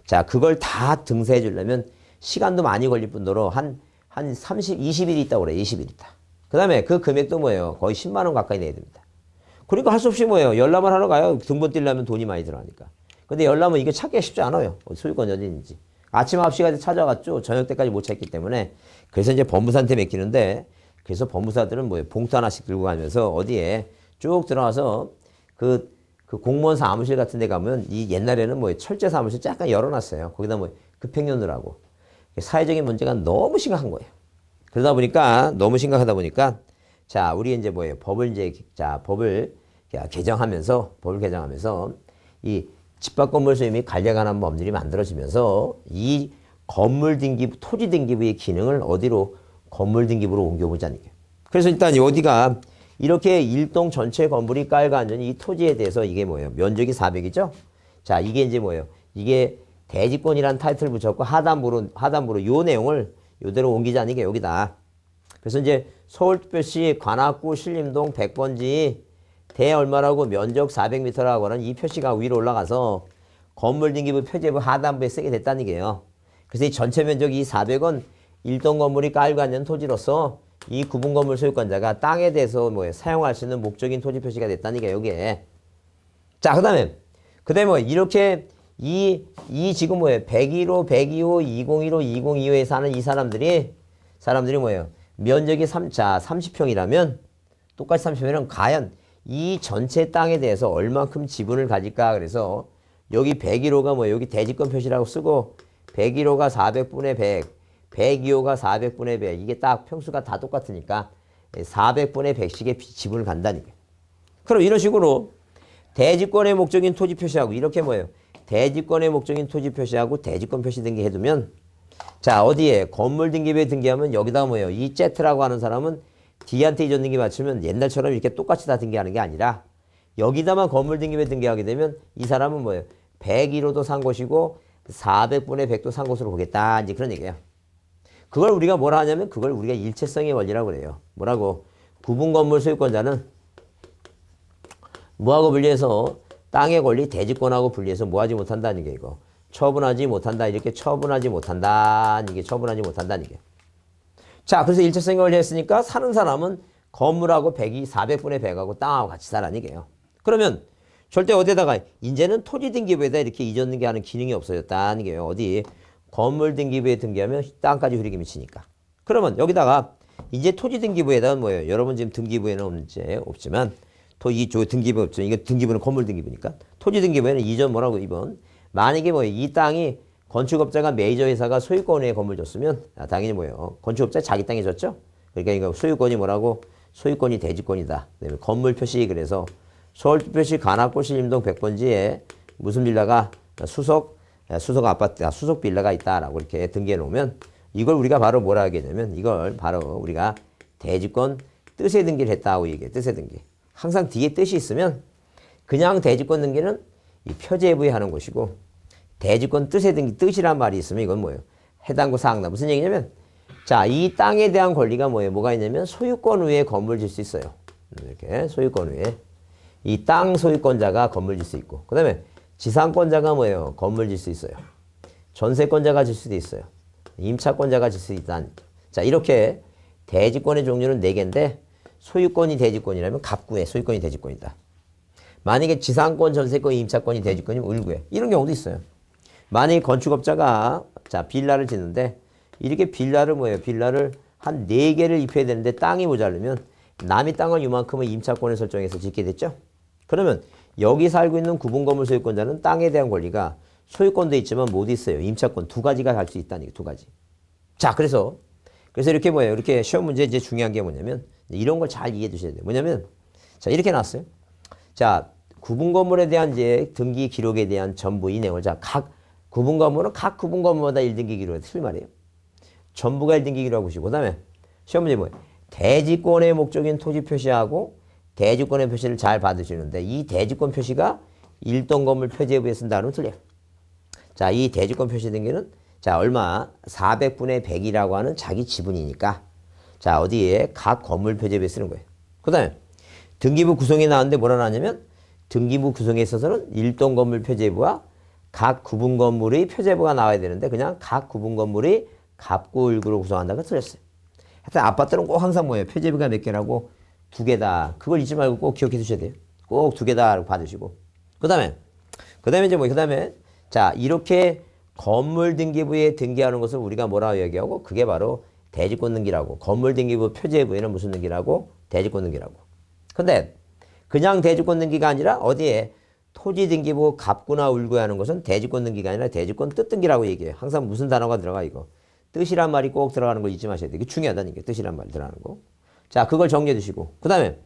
자 그걸 다 등사해 주려면 시간도 많이 걸릴 뿐더러 한 20일 있다고 그래. 20일 있다. 그 다음에 그 금액도 뭐예요? 거의 10만 원 가까이 내야 됩니다. 그러니까 할 수 없이 뭐예요? 열람을 하러 가요. 등본 띄려면 돈이 많이 들어가니까. 근데 열람은 이게 찾기가 쉽지 않아요. 소유권이 어디 있는지. 아침 9시까지 찾아갔죠. 저녁 때까지 못 찾기 때문에. 그래서 이제 법무사한테 맡기는데 그래서 법무사들은 뭐예요? 봉투 하나씩 들고 가면서 어디에 쭉 들어가서 그 공무원 사무실 같은 데 가면 이 옛날에는 뭐예요? 철제 사무실 잠깐 열어놨어요. 거기다 뭐 급행료느라고. 사회적인 문제가 너무 심각한 거예요. 그러다 보니까 너무 심각하다 보니까 자 우리 이제 뭐예요? 법을 개정하면서 이 집합건물 소유 및 관리에 관한 법률이 만들어지면서 이 건물 등기부, 토지 등기부의 기능을 어디로 건물 등기부로 옮겨보자는 거예요. 그래서 일단 어디가 이렇게 일동 전체 건물이 깔고 앉은 이 토지에 대해서 이게 뭐예요? 면적이 400이죠? 자 이게 이제 뭐예요? 이게 대지권이라는 타이틀을 붙였고 하단부로 요 내용을 요대로 옮기자는 게 여기다. 그래서 이제 서울특별시 관악구 신림동 100번지 대 얼마라고 면적 400m라고 하는 이 표시가 위로 올라가서 건물 등기부 표제부 하단부에 쓰게 됐다는 게요. 그래서 이 전체 면적이 400원 일동 건물이 깔고 앉는 토지로서 이 구분건물 소유권자가 땅에 대해서 뭐예요? 사용할 수 있는 목적인 토지 표시가 됐다는 게 여기에. 자, 그다음에 뭐 이렇게 이 지금 뭐예요? 101호, 102호, 201호, 202호에 사는 이 사람들이 뭐예요? 면적이 30평이라면 똑같이 30평이면 과연 이 전체 땅에 대해서 얼만큼 지분을 가질까? 그래서 여기 101호가 뭐예요? 여기 대지권 표시라고 쓰고 101호가 400분의 100, 102호가 400분의 100. 이게 딱 평수가 다 똑같으니까 400분의 100씩의 지분을 간다니까. 그럼 이런 식으로 대지권의 목적인 토지 표시하고 이렇게 뭐예요? 대지권의 목적인 토지 표시하고 대지권 표시 등기해두면 자 어디에 건물 등기부에 등기하면 여기다 뭐예요? 이 Z라고 하는 사람은 D한테 이전 등기 맞추면 옛날처럼 이렇게 똑같이 다 등기하는 게 아니라 여기다만 건물 등기부에 등기하게 되면 이 사람은 뭐예요? 101호도 산 곳이고 400분의 100도 산 곳으로 보겠다. 이제 그런 얘기예요. 그걸 우리가 뭐라 하냐면 그걸 우리가 일체성의 원리라고 그래요. 뭐라고? 구분 건물 소유권자는 뭐하고 분리해서 땅의 권리 대지권하고 분리해서 뭐하지 못한다는 게 이거. 처분하지 못한다. 이렇게 처분하지 못한다. 이게 처분하지 못한다는 게. 자, 그래서 일체성의 원리 했으니까 사는 사람은 건물하고 400분의 100하고 땅하고 같이 살라는 얘기예요. 그러면 절대 어디에다가 이제는 토지 등기부에다 이렇게 이전 등기하는 기능이 없어졌다는 게요. 어디? 건물 등기부에 등기하면 땅까지 흐리게 미치니까. 그러면 여기다가 이제 토지 등기부에다가 뭐예요? 여러분 지금 등기부에는 없지만 이 등기부 없죠. 이거 등기부는 건물 등기부니까. 토지 등기부에는 이전 뭐라고 이번 만약에 뭐예요? 이 땅이 건축업자가 메이저 회사가 소유권에 건물 줬으면 당연히 뭐예요? 건축업자 자기 땅에 줬죠. 그러니까 이거 소유권이 뭐라고? 소유권이 대지권이다. 그다음에 건물 표시 그래서 서울특별시 관악구시림동 100번지에 무슨 빌라가 수속 아파트, 수속 빌라가 있다라고 이렇게 등기해 놓으면 이걸 우리가 바로 뭐라 하게 되면 이걸 바로 우리가 대지권 뜻의 등기를 했다고 얘기해. 뜻의 등기. 항상 뒤에 뜻이 있으면 그냥 대지권 등기는 이 표제부에 하는 것이고 대지권 뜻의 등기 뜻이란 말이 있으면 이건 뭐예요? 해당구 사항나 무슨 얘기냐면 자, 이 땅에 대한 권리가 뭐예요? 뭐가 있냐면 소유권 위에 건물 질 수 있어요. 이렇게 소유권 위에 이 땅 소유권자가 건물 질 수 있고 그 다음에 지상권자가 뭐예요? 건물 질 수 있어요. 전세권자가 질 수도 있어요. 임차권자가 질 수 있다. 자, 이렇게 대지권의 종류는 4개인데 소유권이 대지권이라면 갑구에 소유권이 대지권이다. 만약에 지상권, 전세권, 임차권이 대지권이면 을구에 이런 경우도 있어요. 만약에 건축업자가 자 빌라를 짓는데 이렇게 빌라를 뭐예요? 빌라를 한 4개를 입혀야 되는데 땅이 모자르면 남의 땅을 이만큼은 임차권을 설정해서 짓게 됐죠. 그러면 여기 살고 있는 구분건물 소유권자는 땅에 대한 권리가 소유권도 있지만 못 있어요. 임차권 2가지가 갈 수 있다는 게 2가지. 자, 그래서 이렇게 뭐예요? 이렇게 시험 문제 이제 중요한 게 뭐냐면 이런 걸 잘 이해해 두셔야 돼요. 뭐냐면 자, 이렇게 나왔어요. 자, 구분건물에 대한 이제 등기 기록에 대한 전부 이 내용을 자, 각 구분건물은 각 구분건물마다 1등기 기록을 틀 말이에요. 전부가 1등기 기록하고 보시고 그다음에 시험 문제 뭐예요? 대지권의 목적인 토지 표시하고 대지권의 표시를 잘 받으시는데 이 대지권 표시가 일동 건물 표제부에 쓴다는 틀려요. 자, 이 대지권 표시 등기는 자, 얼마? 400분의 100이라고 하는 자기 지분이니까 자, 어디에? 각 건물 표제부에 쓰는 거예요. 그 다음에 등기부 구성에 나왔는데 뭐라 나왔냐면 등기부 구성에 있어서는 일동 건물 표제부와 각 구분 건물의 표제부가 나와야 되는데 그냥 각 구분 건물이 갑구 을구로 구성한다고 틀렸어요. 하여튼 아파트는 꼭 항상 뭐예요? 표제부가 몇 개라고 2개다. 그걸 잊지 말고 꼭 기억해 두셔야 돼요. 꼭 2개다 받으시고. 그 다음에 이제 그 다음에 자, 이렇게 건물 등기부에 등기하는 것을 우리가 뭐라고 얘기하고 그게 바로 대지권 등기라고. 건물 등기부 표제부에는 무슨 등기라고? 대지권 등기라고. 근데 그냥 대지권 등기가 아니라 어디에 토지 등기부 갑구나 을구에 하는 것은 대지권 등기가 아니라 대지권 뜻 등기라고 얘기해요. 항상 무슨 단어가 들어가 이거. 뜻이란 말이 꼭 들어가는 걸 잊지 마셔야 돼요. 이게 중요하다니까. 뜻이란 말이 들어가는 거. 자, 그걸 정리해 두시고. 그 다음에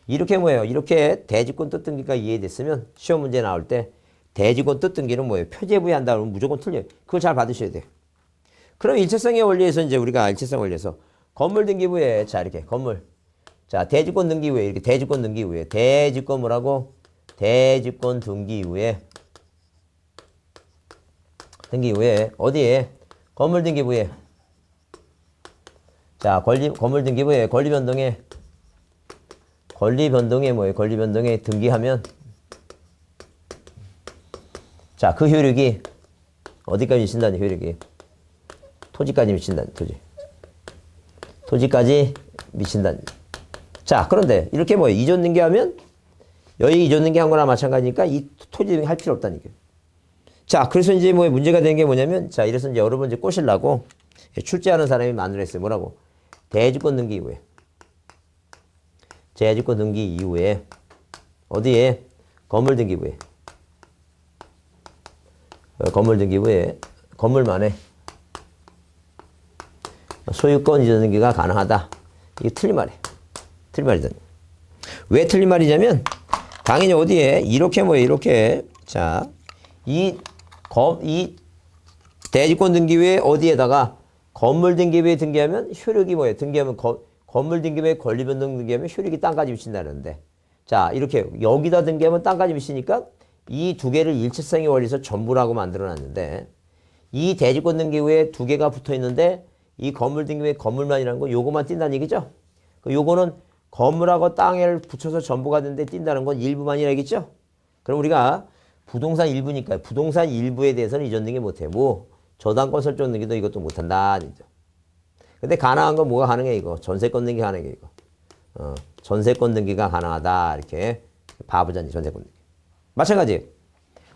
이렇게 뭐예요? 이렇게 대지권 뜻 등기가 이해됐으면 시험 문제 나올 때 대지권 뜻 등기는 뭐예요? 표제부에 한다 그러면 무조건 틀려요. 그걸 잘 받으셔야 돼요. 그럼 일체성의 원리에서 이제 우리가 일체성 원리에서 건물 등기부에 자, 이렇게 건물. 자, 대지권 등기 후에 이렇게 대지권 등기 후에 대지권 뭐라고? 대지권 등기 후에 어디에? 건물 등기부에 자, 건물 등기부에 권리 변동에 뭐예요? 권리 변동에 등기하면 자, 그 효력이 어디까지 미친다는 효력이 토지까지 미친다는 토지까지 미친다는 얘기. 자, 그런데 이렇게 뭐예요? 이전 등기하면 여기 이전 등기한 거나 마찬가지니까 이 토지 등기 할 필요 없다는 얘기예요. 자, 그래서 이제 뭐 문제가 되는 게 뭐냐면, 자, 이래서 이제 여러분 이제 꼬시려고 출제하는 사람이 만들어냈어요. 뭐라고? 대지권 등기 이후에. 대지권 등기 이후에. 어디에? 건물 등기 후에. 건물 등기 후에. 건물만에. 소유권 이전 등기가 가능하다. 이게 틀린 말이에요. 틀린 말이다. 왜 틀린 말이냐면, 당연히 어디에? 이렇게 뭐예요? 이렇게. 자, 이 대지권 등기 후에 어디에다가 건물 등기 후에 등기하면 효력이 뭐예요? 등기하면 건물 등기 후에 권리 변동 등기하면 효력이 땅까지 미친다는데, 자, 이렇게 여기다 등기하면 땅까지 미치니까 이 두 개를 일체성의 원리에서 전부라고 만들어 놨는데, 이 대지권 등기 후에 두 개가 붙어 있는데 이 건물 등기 후에 건물만이라는 거 요거만 띈다는 얘기죠. 요거는 건물하고 땅을 붙여서 전부가 되는데 띈다는 건 일부만이라 얘기죠. 그럼 우리가 부동산 일부니까 부동산 일부에 대해서는 이전 등기 못해. 뭐 저당권 설정 등기도 이것도 못한다. 근데 가능한 건 뭐가 가능해 이거? 전세권 등기 가능해 이거. 전세권 등기가 가능하다. 이렇게 바보잖니 전세권 등기. 마찬가지.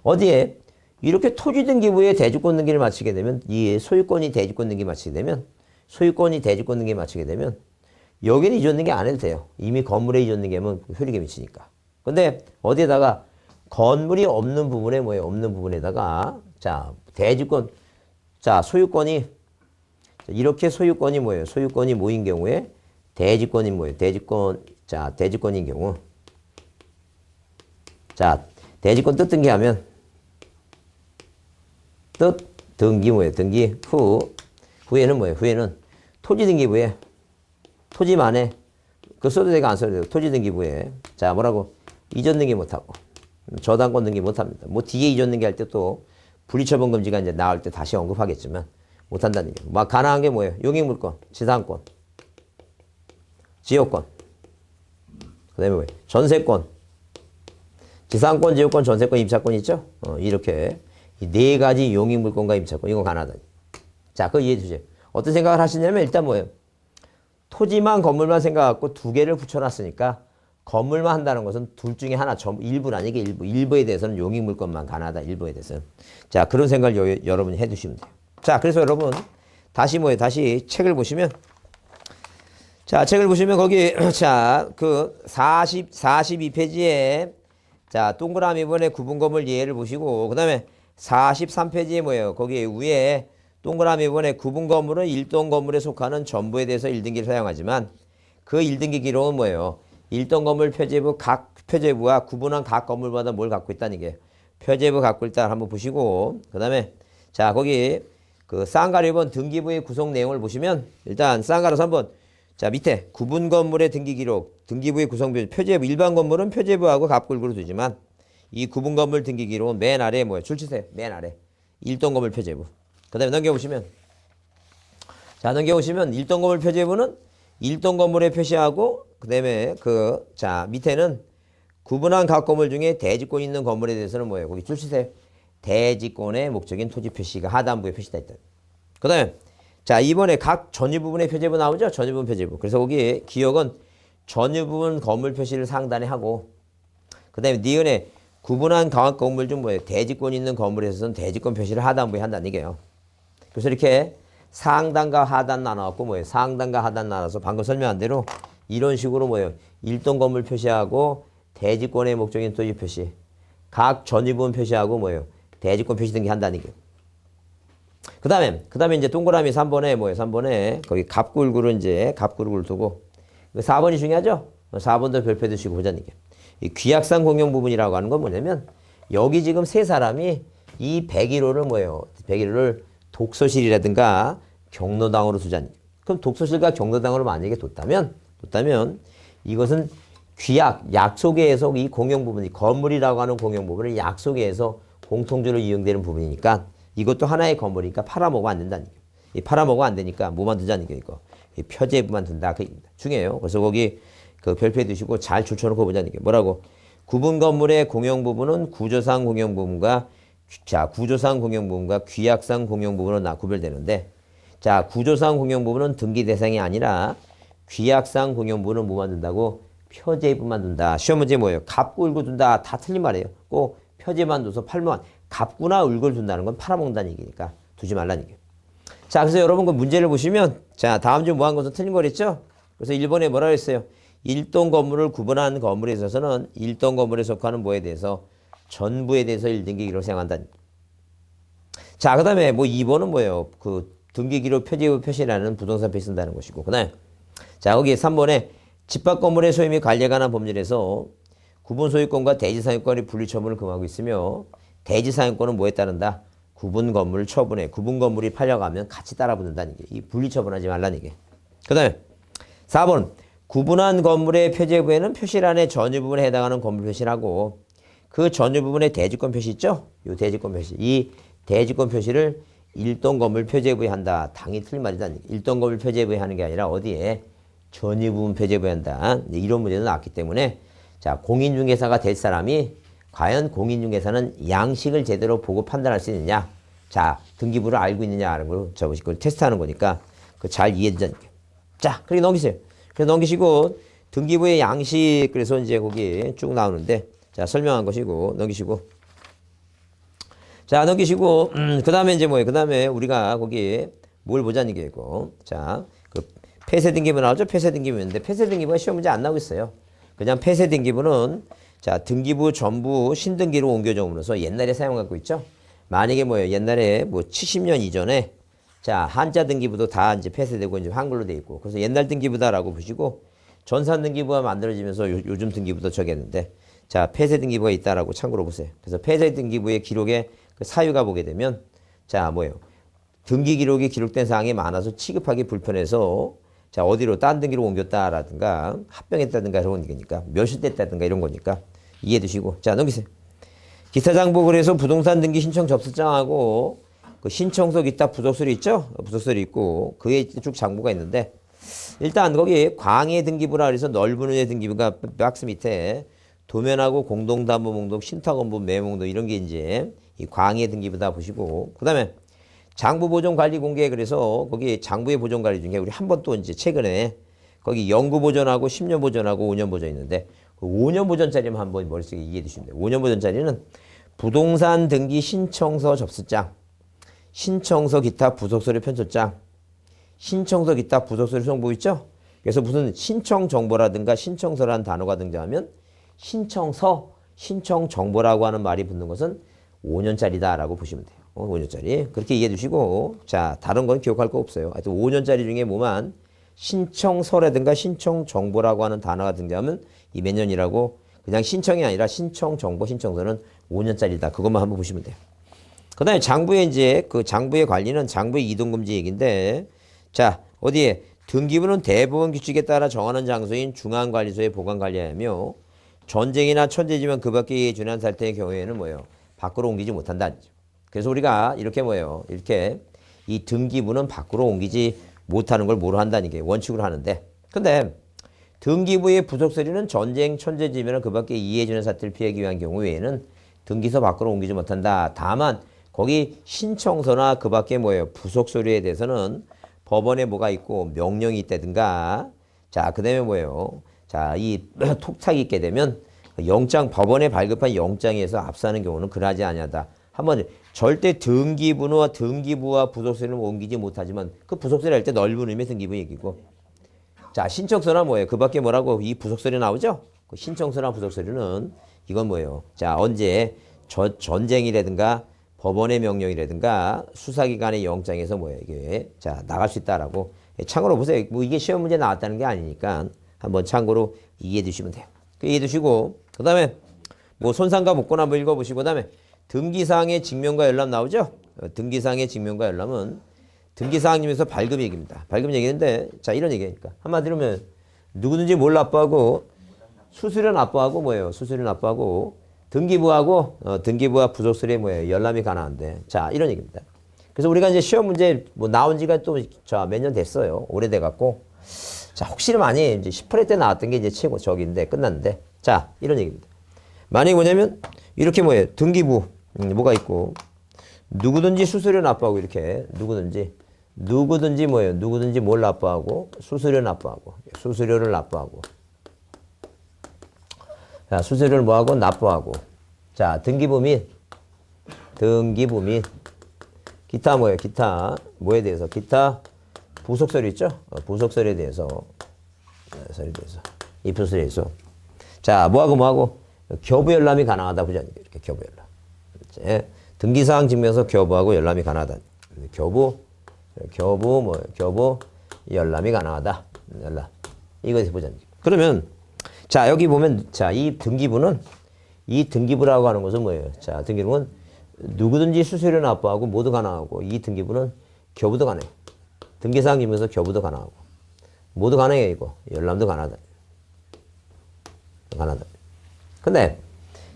어디에? 이렇게 토지 등기부에 대주권 등기를 마치게 되면 이 소유권이 대주권 등기 마치게 되면 소유권이 대주권 등기 마치게 되면 여기는 이전 등기 안 해도 돼요. 이미 건물에 이전 등기하면 효력이 미치니까. 근데 어디에다가 건물이 없는 부분에 뭐예요? 없는 부분에다가 자 대주권 자 소유권이 이렇게 소유권이 뭐예요? 소유권이 뭐인 경우에 대지권이 뭐예요? 대지권 자 대지권인 경우 자 대지권 뜻 등기하면 뜻 등기 뭐예요? 등기 후에는 뭐예요? 후에는 토지 등기부에 토지만에 그 써도 되고 안 써도 되고 토지 등기부에 자 뭐라고 이전 등기 못하고 저당권 등기 못합니다. 뭐 뒤에 이전 등기 할 때 또 분리처분 금지가 이제 나올 때 다시 언급하겠지만 못한다는 얘기예요. 막 가능한 게 뭐예요? 용익물권, 지상권, 지역권, 그다음에 뭐예요? 전세권, 지상권, 지역권, 전세권, 임차권 있죠? 이렇게 이 네 가지 용익물권과 임차권 이거 가능하다. 자, 그거 이해해 주세요. 어떤 생각을 하시냐면 일단 뭐예요? 토지만 건물만 생각하고 두 개를 붙여놨으니까 건물만 한다는 것은 둘 중에 하나 일부는 아니게 일부에 대해서는 용익물권만 가능하다. 일부에 대해서는. 자, 그런 생각을 여러분이 해두시면 돼요. 자, 그래서 여러분 다시 뭐예요? 다시 책을 보시면 자, 책을 보시면 거기 자, 그 42페이지에 자, 동그라미 번의 구분건물 예를 보시고 그다음에 43페이지에 뭐예요? 거기 위에 동그라미 번의 구분건물은 1동 건물에 속하는 전부에 대해서 1등기를 사용하지만 그 1등기 기록은 뭐예요? 1동 건물 표제부 각 표제부와 구분한 각 건물마다 뭘 갖고 있다는 게 표제부 갖고 있다 한번 보시고 그다음에 자 거기 그 쌍가리번 등기부의 구성 내용을 보시면 일단 쌍가로서 한번 자 밑에 구분 건물의 등기 기록 등기부의 구성 표제부 일반 건물은 표제부하고 갑굴구로 두지만 이 구분 건물 등기 기록은 맨 아래에 뭐예요? 줄치세요. 맨 아래 1동 건물 표제부. 그다음에 넘겨보시면 자 넘겨보시면 1동 건물 표제부는 1동 건물에 표시하고 그다음에 그 자 밑에는 구분한 각 건물 중에 대지권 있는 건물에 대해서는 뭐예요? 거기 줄치세요. 대지권의 목적인 토지 표시가 하단부에 표시되어 있다. 그다음에 자 이번에 각 전유 부분의 표제부 나오죠? 전유 부분 표제부. 그래서 거기 기억은 전유 부분 건물 표시를 상단에 하고 그다음에 니은에 구분한 각 건물 중 뭐예요? 대지권 있는 건물에서는 대지권 표시를 하단부에 한다는 얘기예요. 그래서 이렇게 상단과 하단 나눠갖고 뭐예요? 상단과 하단 나눠서 방금 설명한 대로 이런 식으로 뭐예요? 1동 건물 표시하고 대지권의 목적인 토지 표시 각 전유분 표시하고 뭐예요? 대지권 표시 등기 한다는 게. 그 다음에 이제 동그라미 3번에 뭐예요? 3번에 거기 갑굴구를 이제 갑굴구를 두고 4번이 중요하죠? 4번도 별표 두시고 보자는 게. 이 귀약상 공용 부분이라고 하는 건 뭐냐면 여기 지금 세 사람이 이 101호를 뭐예요? 101호를 독서실이라든가 경로당으로 두자니. 그럼 독서실과 경로당으로 만약에 뒀다면 이것은 귀약, 약속에서 이 공용 부분이 건물이라고 하는 공용 부분을 약속에서 공통주로 이용되는 부분이니까 이것도 하나의 건물이니까 팔아먹으면 안 된다는 얘기예요. 이 팔아먹으면 안 되니까 뭐만 두자는 얘기예요. 이거. 이 표제부만 둔다. 그 얘기입니다. 중요해요. 그래서 거기 그 별표에 두시고 잘 줄쳐놓고 보자는 얘기예요. 뭐라고? 구분 건물의 공용 부분은 구조상 공용 부분과 자 구조상 공용 부분과 귀약상 공용 부분으로 구별되는데 자 구조상 공용 부분은 등기 대상이 아니라 귀약상 공용부는 뭐 만든다고? 표제부 만든다. 시험 문제 뭐예요? 갑구 을구 둔다. 다 틀린 말이에요. 꼭 표제만 둬서 팔면 갑구나 을구를 둔다는 건 팔아먹는다는 얘기니까 두지 말라는 얘기예요. 자, 그래서 여러분 그 문제를 보시면 자, 다음 중 뭐한 것은 틀린 거랬죠? 그래서 1번에 뭐라 그랬어요? 일동 건물을 구분한 건물에 있어서는 일동 건물에 속하는 뭐에 대해서 전부에 대해서 1등기 기록을 사용한다. 자, 그 다음에 뭐 2번은 뭐예요? 그 등기 기록 표제부 표시라는 부동산 표시 쓴다는 것이고. 그 다음에 자, 거기 3번에 집합 건물의 소유 및 관리에 관한 법률에서 구분 소유권과 대지 사용권이 분리 처분을 금하고 있으며 대지 사용권은 뭐에 따른다? 구분 건물 처분에 구분 건물이 팔려가면 같이 따라 붙는다는 게 이 분리 처분하지 말라는 얘기. 그 다음에 4번 구분한 건물의 표제부에는 표시란의 전유 부분에 해당하는 건물 표시라고 그 전유 부분에 대지권 표시 있죠? 이 대지권 표시. 이 대지권 표시를 일동 건물 표제부에 한다. 당연히 틀린 말이다. 일동 건물 표제부에 하는 게 아니라 어디에? 전유 부분 표제부에 한다. 이런 문제도 나왔기 때문에 자, 공인중개사가 될 사람이 과연 공인중개사는 양식을 제대로 보고 판단할 수 있느냐? 자, 등기부를 알고 있느냐 하는 걸 저것이 그걸 테스트하는 거니까 그 잘 이해되지. 자, 그렇게 넘기세요. 그래서 넘기시고 등기부의 양식 그래서 이제 거기 쭉 나오는데 자, 설명한 것이고 넘기시고 자, 넘기시고 그다음에 이제 뭐예요? 그다음에 우리가 거기 뭘 보자는 얘기고 자, 그 폐쇄 등기부 나오죠? 폐쇄 등기부인데 폐쇄 등기부가 시험 문제 안 나오고 있어요. 그냥 폐쇄 등기부는 자, 등기부 전부 신등기로 옮겨줌으로써 옛날에 사용하고 있죠. 만약에 뭐예요? 옛날에 뭐 70년 이전에 자, 한자 등기부도 다 이제 폐쇄되고 이제 한글로 돼 있고 그래서 옛날 등기부다라고 보시고 전산 등기부가 만들어지면서 요즘 등기부도 저겠는데 자, 폐쇄 등기부가 있다라고 참고로 보세요. 그래서 폐쇄 등기부의 기록에 그 사유가 보게 되면 자, 뭐예요? 등기 기록이 기록된 사항이 많아서 취급하기 불편해서 자, 어디로 딴 등기로 옮겼다라든가 합병했다든가 이런 거니까 멸실됐다든가 이런 거니까 이해해 두시고 자, 넘기세요. 기타장부 그래서 부동산 등기 신청 접수장하고 그 신청서 기타 부속서류 있죠? 부속서류 있고 그에 쭉 장부가 있는데 일단 거기 광해 등기부라 그래서 넓은 의의 등기부가 박스 밑에 도면하고 공동담보 목록, 신탁원부, 매목록 이런 게 이제 이 광해 등기부다 보시고 그다음에 장부 보존 관리 공개 그래서 거기 장부의 보존 관리 중에 우리 한 번 또 이제 최근에 거기 영구 보존하고 10년 보존하고 5년 보존 있는데 그 5년 보존짜리만 한번 머릿속에 이해해 두시면 돼요. 5년 보존짜리는 부동산 등기 신청서 접수장, 신청서 기타 부속서류 편집장, 신청서 기타 부속서류 송부 있죠? 그래서 무슨 신청 정보라든가 신청서라는 단어가 등장하면 신청서, 신청 정보라고 하는 말이 붙는 것은 5년짜리다라고 보시면 돼요. 5년짜리. 그렇게 이해해 두시고 자, 다른 건 기억할 거 없어요. 하여튼 5년짜리 중에 뭐만 신청서라든가 신청 정보라고 하는 단어가 등장하면 이 몇 년이라고 그냥 신청이 아니라 신청 정보 신청서는 5년짜리다. 그것만 한번 보시면 돼요. 그 다음에 장부의 이제 그 장부의 관리는 장부의 이동금지 얘기인데 자, 어디에 등기부는 대법원 규칙에 따라 정하는 장소인 중앙관리소에 보관관리하며 전쟁이나 천재지면 그 밖에 준한 사태의 경우에는 뭐예요? 밖으로 옮기지 못한다. 그래서 우리가 이렇게 뭐예요? 이렇게 이 등기부는 밖으로 옮기지 못하는 걸 뭐로 한다는 게 원칙으로 하는데 근데 등기부의 부속서류는 전쟁, 천재지면 그 밖에 이해해주는 사태를 피하기 위한 경우 외에는 등기소 밖으로 옮기지 못한다. 다만 거기 신청서나 그 밖에 뭐예요? 부속서류에 대해서는 법원에 뭐가 있고 명령이 있다든가 자, 그 다음에 뭐예요? 자, 이 톡탁이 있게 되면 영장, 법원에 발급한 영장에서 압수하는 경우는 그러하지 아니하다. 한번 절대 등기부와 부속서류는 옮기지 못하지만 그 부속서류 할 때 넓은 의미의 등기부 얘기고 자, 신청서나 뭐예요? 그 밖에 뭐라고 이 부속서류 나오죠? 그 신청서나 부속서류는 이건 뭐예요? 자, 언제 전쟁이라든가 법원의 명령이라든가 수사기관의 영장에서 뭐예요? 이게 자, 나갈 수 있다라고 참고로 보세요. 뭐 이게 시험 문제 나왔다는 게 아니니까 한번 참고로 이해해 두시면 돼요. 이해해 두시고 그 다음에 뭐 손상과 복권 한번 읽어보시고 그 다음에 등기사항의 직명과 열람 나오죠? 등기사항의 직명과 열람은 등기사항 중에서 발급 얘기입니다. 발급 얘기인데 자, 이런 얘기니까 한마디로 하면 누구든지 뭘 납부하고 수수료 납부하고 뭐예요? 수수료 납부하고 등기부하고 등기부와 부속서류에 뭐예요? 열람이 가능한데 자, 이런 얘기입니다. 그래서 우리가 이제 시험 문제 뭐 나온 지가 또 자, 몇 년 됐어요. 오래돼 갖고 자, 혹시나 많이 이제 18회 때 나왔던 게 이제 최고 저기인데 끝났는데 자, 이런 얘기입니다. 만약에 뭐냐면 이렇게 뭐예요? 등기부 뭐가 있고 누구든지 수수료 납부하고 이렇게 누구든지 누구든지 뭐예요? 누구든지 뭘 납부하고? 수수료 납부하고. 수수료를 납부하고. 자, 수수료를 뭐하고? 납부하고. 자, 등기부 및 기타 뭐예요? 기타 뭐에 대해서? 기타 부속서류 있죠? 부속서류에 대해서 입소서류에 대해서 자, 뭐하고? 교부 열람이 가능하다 보지 않습니까? 이렇게 교부 열람. 등기사항 증명서 교부하고 열람이 가능하다. 교부 열람이 가능하다. 열람. 이것을 보자. 그러면 자, 여기 보면 자, 이 등기부라고 하는 것은 뭐예요? 자, 등기부는 누구든지 수수료 납부하고 모두 가능하고 이 등기부는 교부도 가능해. 등기사항 증명서 교부도 가능하고 모두 가능해. 이거 열람도 가능하다. 근데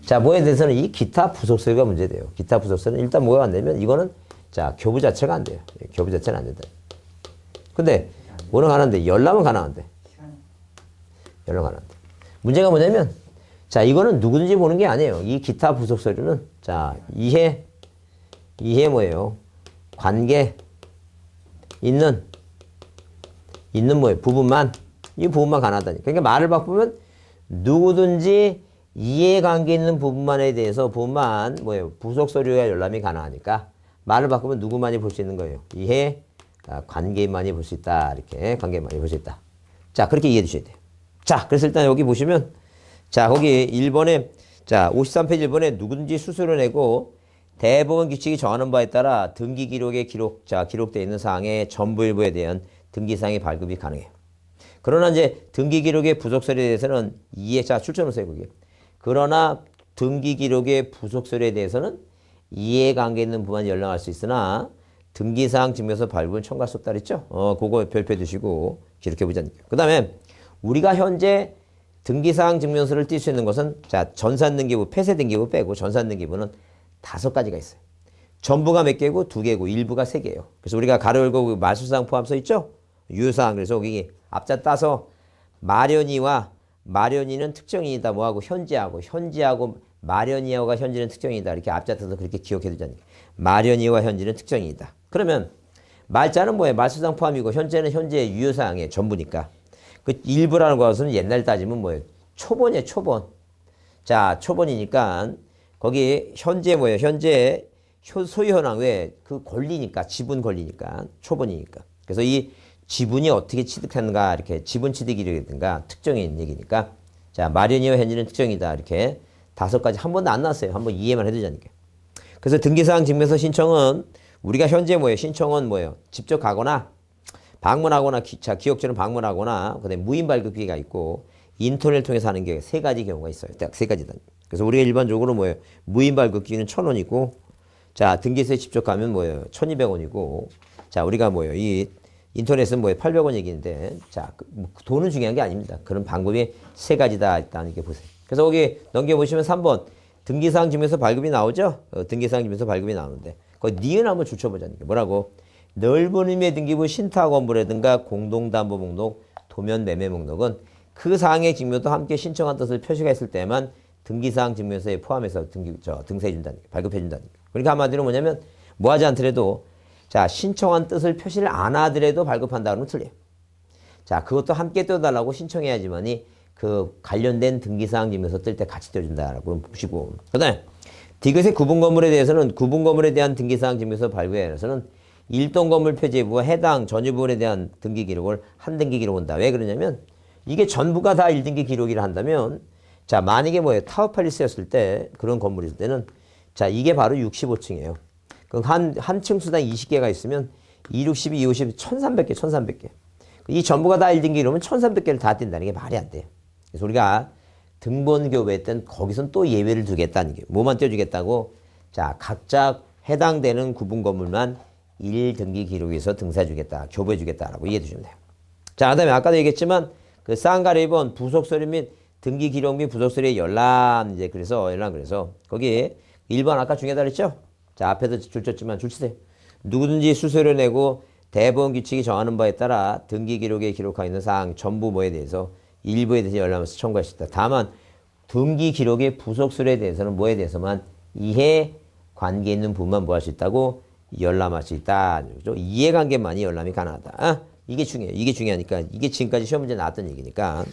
자, 뭐에 대해서는 이 기타 부속서류가 문제돼요. 기타 부속서류는 일단 뭐가 안 되면 이거는 자, 교부 자체가 안 돼요. 교부 자체는 안 된다. 근데 뭐는 가능한데 열람은 가능한데. 열람 가능한데. 문제가 뭐냐면 자, 이거는 누구든지 보는 게 아니에요. 이 기타 부속서류는 자, 이해 뭐예요? 관계 있는 뭐예요? 부분만 이 부분만 가능하다니. 그러니까 말을 바꾸면 누구든지 이해관계 있는 부분만에 대해서 부분만 뭐예요? 부속서류가 열람이 가능하니까 말을 바꾸면 누구만이 볼 수 있는 거예요? 이해 관계인만이 볼 수 있다. 이렇게 관계인만이 볼 수 있다. 자, 그렇게 이해해 주셔야 돼요. 자, 그래서 일단 여기 보시면 자, 거기 1번에 자, 53페이지 1번에 누구든지 수수료 내고 대법원 규칙이 정하는 바에 따라 등기 기록에 기록되어 있는 사항의 전부 일부에 대한 등기사항의 발급이 가능해요. 그러나 이제 등기 기록의 부속서류에 대해서는 자, 출처놓으세요, 거기. 그러나 등기 기록의 부속서류에 대해서는 이해관계 있는 부분만 열람할 수 있으나 등기사항 증명서 발급은 청구할 수 없다 그랬죠? 그거 별표해 두시고 기록해 보자. 그 다음에 우리가 현재 등기사항 증명서를 띌 수 있는 것은 자, 전산등기부, 폐쇄등기부 빼고 전산등기부는 5가지가 있어요. 전부가 몇 개고 2개고 일부가 3개예요. 그래서 우리가 가로 열고 말소사항 포함서 있죠? 유효사항. 그래서 여기 앞자 따서 마련이는 특정인이다. 뭐하고 현지하고 마련이하고가 현지는 특정이다. 이렇게 앞자 따서 그렇게 기억해 두자니까. 마련이와 현지는 특정이다. 그러면 말자는 뭐예요? 말소사항 포함이고 현재는 현재의 유효사항의 전부니까. 그 일부라는 것은 옛날 따지면 뭐예요? 초본이에요, 초본. 자, 초본이니까 거기 현재 뭐예요? 현재 소유 현황 외에 그 권리니까, 지분 권리니까, 초본이니까. 그래서 이 지분이 어떻게 취득하는가, 이렇게 지분 취득이라든가 특정인 얘기니까. 자, 마련이와 현재는 특정이다. 이렇게 5가지 한 번도 안 나왔어요. 한번 이해만 해두자니까. 그래서 등기사항 증명서 신청은 우리가 현재 뭐예요? 신청은 뭐예요? 직접 가거나 방문하거나 기억처는 방문하거나 그다음에 무인 발급기가 있고 인터넷 통해서 하는 게 3가지 경우가 있어요. 딱 3가지다. 그래서 우리가 일반적으로 뭐예요? 무인 발급기는 1,000원이고 자, 등기소에 직접 가면 뭐예요? 1,200원이고 자, 우리가 뭐예요? 이 인터넷은 뭐예요? 800원 얘기인데 자, 돈은 중요한 게 아닙니다. 그런 방법이 3가지다 있다는 게 보세요. 그래서 거기 넘겨보시면 3번 등기사항 증명서 발급이 나오죠? 등기사항 증명서 발급이 나오는데 거기 니은 한번 줄쳐보자는 게 뭐라고? 넓은 의미의 등기부 신탁 원부라든가 공동담보 목록, 도면 매매 목록은 그 사항의 증명도 함께 신청한 뜻을 표시가 있을 때만 등기사항 증명서에 포함해서 등세해준다는 게 발급해준다는 게. 그러니까 한마디로 뭐냐면 뭐 하지 않더라도 자, 신청한 뜻을 표시를 안 하더라도 발급한다는 건 틀려요. 자, 그것도 함께 떼어달라고 신청해야지만이 그 관련된 등기사항 증명서 뜰 때 같이 떼어준다라고 보시고. 그 다음에 디귿의 구분 건물에 대해서는 구분 건물에 대한 등기사항 증명서 발급에 대해서는 일동 건물 표지부와 해당 전유 부분에 대한 등기 기록을 한 등기 기록 온다. 왜 그러냐면 이게 전부가 다 1등기 기록이라 한다면 자, 만약에 뭐예요? 타워팰리스였을 때 그런 건물이 있을 때는 자, 이게 바로 65층이에요. 그럼 한 층 수당 20개가 있으면 2, 62, 2, 50, 1300개. 이 전부가 다 1등기 이러면 1300개를 다 뗀다는 게 말이 안 돼요. 그래서 우리가 등본교부에 땐 거기선 또 예외를 두겠다는 게 뭐만 떼어주겠다고 자, 각자 해당되는 구분 건물만 1등기 기록에서 등사해주겠다, 교부해주겠다라고 이해해 주시면 돼요. 자, 그 다음에 아까도 얘기했지만 그 쌍가리 1번 부속서류 및 등기 기록 및 부속서류의 열람 그래서 거기 1번 아까 중요하다 그랬죠? 자, 앞에도 줄 쳤지만 줄 치세요. 누구든지 수수료 내고 대법원 규칙이 정하는 바에 따라 등기 기록에 기록하여 있는 사항 전부 뭐에 대해서 일부에 대해서 열람해서 청구할 수 있다. 다만 등기 기록의 부속서류에 대해서는 뭐에 대해서만 이해 관계 있는 부분만 뭐 할 수 있다고 열람할 수 있다. 그죠? 이해관계만이 열람이 가능하다. 아, 이게 중요해요. 이게 중요하니까 이게 지금까지 시험 문제 나왔던 얘기니까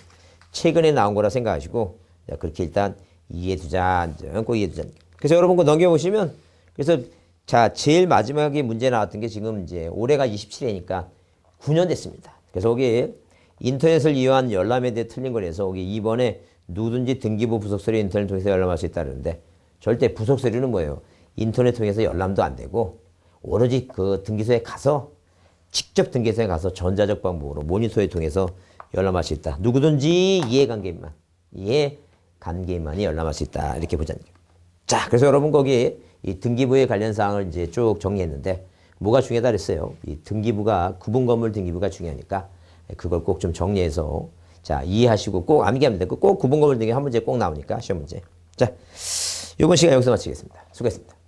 최근에 나온 거라 생각하시고 자, 그렇게 일단 이해두자. 꼭 이해두자. 그래서 여러분 거 넘겨보시면 그래서 자 제일 마지막에 문제 나왔던 게 지금 이제 올해가 27회니까 9년 됐습니다. 그래서 여기 인터넷을 이용한 열람에 대해 틀린 거라서 여기 2번에 누구든지 등기부 부속서류 인터넷 통해서 열람할 수 있다는데 절대 부속서류는 뭐예요? 인터넷 통해서 열람도 안 되고 오로지 그 등기소에 가서 직접 등기소에 가서 전자적 방법으로 모니터에 통해서 열람할 수 있다. 누구든지 이해관계인만이 열람할 수 있다. 이렇게 보자는 거예요. 자, 그래서 여러분 거기 이 등기부에 관련 사항을 이제 쭉 정리했는데 뭐가 중요하다 그랬어요. 이 등기부가 구분건물 등기부가 중요하니까 그걸 꼭 좀 정리해서 자 이해하시고 꼭 암기하면 되고 꼭 구분건물 등기 한 문제 꼭 나오니까 시험 문제. 자, 이번 시간 여기서 마치겠습니다. 수고했습니다.